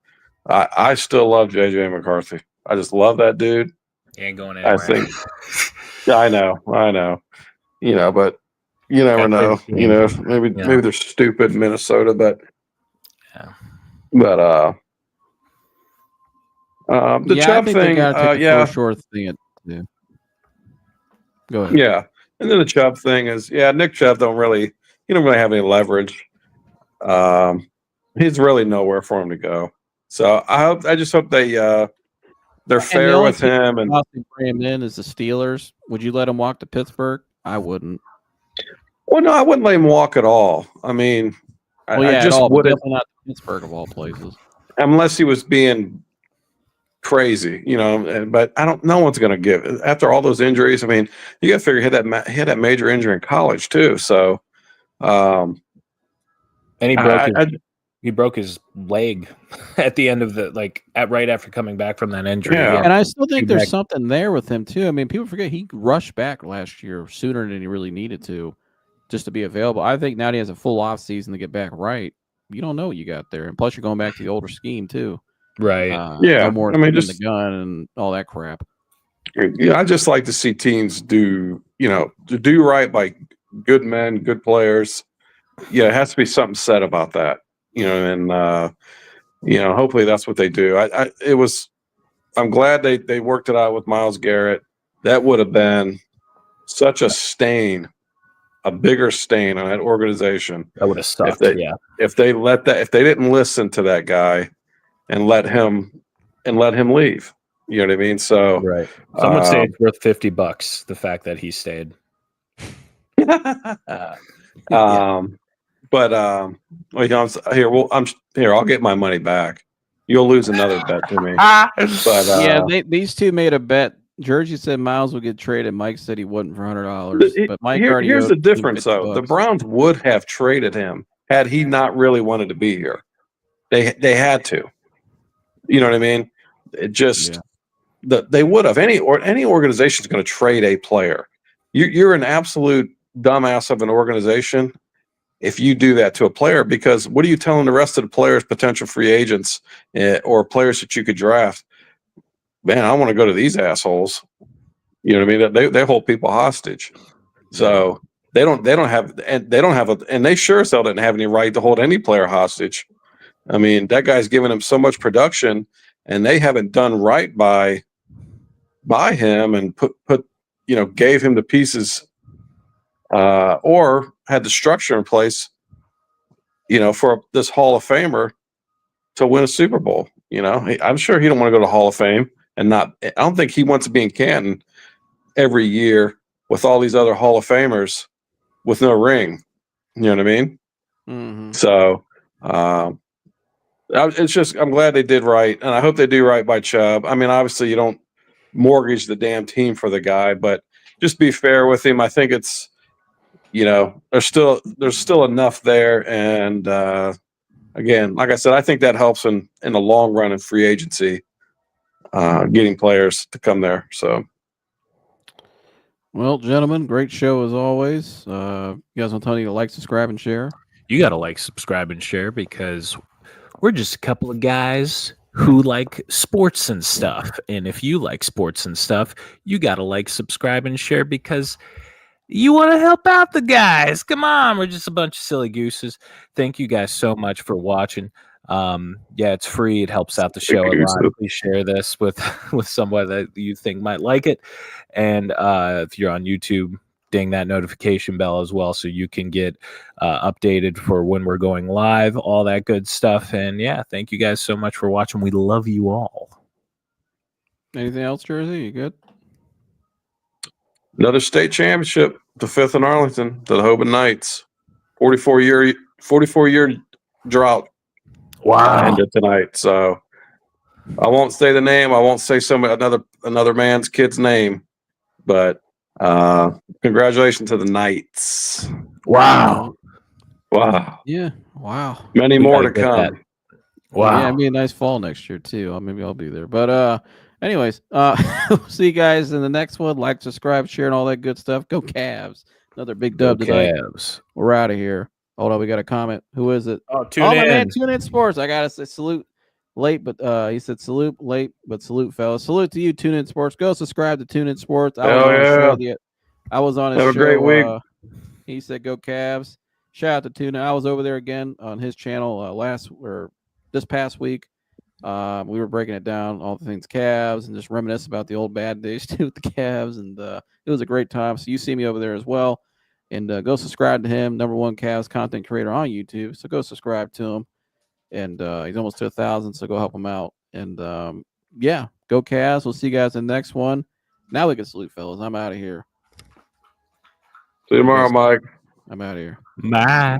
D: I still love JJ McCarthy. I just love that dude.
B: He ain't going anywhere.
D: I think. Yeah, I know. But you never know. Maybe they're stupid in Minnesota, but the Chubb thing,
A: short thing. Go ahead.
D: Yeah, and then the Chubb thing is, Nick Chubb don't really have any leverage. He's really nowhere for him to go. So I just hope they're fair with him. And
A: bring him in as the Steelers. Would you let him walk to Pittsburgh? I wouldn't.
D: Well, no, I wouldn't let him walk at all. I mean, I just wouldn't.
A: Not Pittsburgh of all places,
D: unless he was being crazy, But no one's going to give after all those injuries. I mean, you got to figure he had that major injury in college too. So,
B: and he broke his leg at the end of right after coming back from that injury.
D: Yeah.
A: And I still think there's something there with him too. I mean, people forget he rushed back last year sooner than he really needed to, just to be available. I think now he has a full off season to get back right. You don't know what you got there, and plus you're going back to the older scheme too.
B: Right.
A: No more just the gun and all that crap.
D: I just like to see teams do right by good men, good players. It has to be something said about that. And hopefully that's what they do. I'm glad they worked it out with Myles Garrett. That would have been such a stain, a bigger stain on that organization.
B: That would have sucked.
D: If they didn't listen to that guy and let him leave. You know what I mean? So
B: right. Some would say it's worth $50, the fact that he stayed.
D: But I'll get my money back. You'll lose another bet to me. But
A: these two made a bet. Jersey said Myles would get traded. Mike said he wouldn't for $100. But Mike
D: here's the difference, though. The Browns would have traded him had he not really wanted to be here. They had to. You know what I mean? It just they would have. Any organization is going to trade a player. You're an absolute dumbass of an organization if you do that to a player, because what are you telling the rest of the players, potential free agents, or players that you could draft? Man, I want to go to these assholes. You know what I mean? They hold people hostage. So they don't have, and they sure as hell didn't have any right to hold any player hostage. I mean, that guy's giving them so much production, and they haven't done right by him and gave him the pieces, or had the structure in place, for this Hall of Famer to win a Super Bowl. I'm sure he don't want to go to Hall of Fame and not. I don't think he wants to be in Canton every year with all these other Hall of Famers with no ring. You know what I mean?
A: Mm-hmm.
D: So it's just, I'm glad they did right, and I hope they do right by Chubb. I mean, obviously you don't mortgage the damn team for the guy, but just be fair with him. I think it's, there's still enough there, and again, like I said, I think that helps in the long run in free agency, getting players to come there. So,
A: well, gentlemen, great show as always. You guys want to tell me to like, subscribe, and share?
B: You got to like, subscribe, and share, because we're just a couple of guys who like sports and stuff. And if you like sports and stuff, you got to like, subscribe, and share, because You want to help out the guys? Come on, we're just a bunch of silly gooses. Thank you guys so much for watching. Yeah, it's free. It helps out the show a lot. Please share this with someone that you think might like it. And if you're on YouTube, ding that notification bell as well so you can get updated for when we're going live, all that good stuff. And yeah, thank you guys so much for watching. We love you all.
A: Anything else, Jersey? You good?
D: Another state championship, the 5th in Arlington, the Hoban Knights. 44-year drought.
B: Wow.
D: Ended tonight. So I won't say the name. I won't say another man's kid's name. But congratulations to the Knights.
B: Wow.
D: Wow.
A: Yeah. Wow.
D: Many
B: We
D: more
B: gotta
D: to
B: get
D: come.
B: that. Wow.
A: Yeah, it'd be a nice fall next year too. Maybe I'll be there. But anyways, see you guys in the next one. Like, subscribe, share, and all that good stuff. Go Cavs! Another big dub tonight.
B: Cavs.
A: We're out of here. Hold on, we got a comment. Who is it?
B: Oh, tune
A: My
B: in.
A: man, Tune In Sports. I gotta say salute late, but he said salute late, but salute, fellas. Salute to you, Tune In Sports. Go subscribe to Tune In Sports. I was on his
D: Have a
A: show.
D: great week.
A: He said go Cavs. Shout out to Tune In. I was over there again on his channel this past week. We were breaking it down, all the things Cavs, and just reminisce about the old bad days too with the Cavs, and it was a great time. So you see me over there as well, and go subscribe to him, #1 Cavs content creator on YouTube. So go subscribe to him, and he's almost to 1,000, so go help him out. And yeah, go Cavs. We'll see you guys in the next one. Now we can salute, fellas. I'm out of here.
D: See you tomorrow, Mike.
A: I'm out of here.
B: Bye.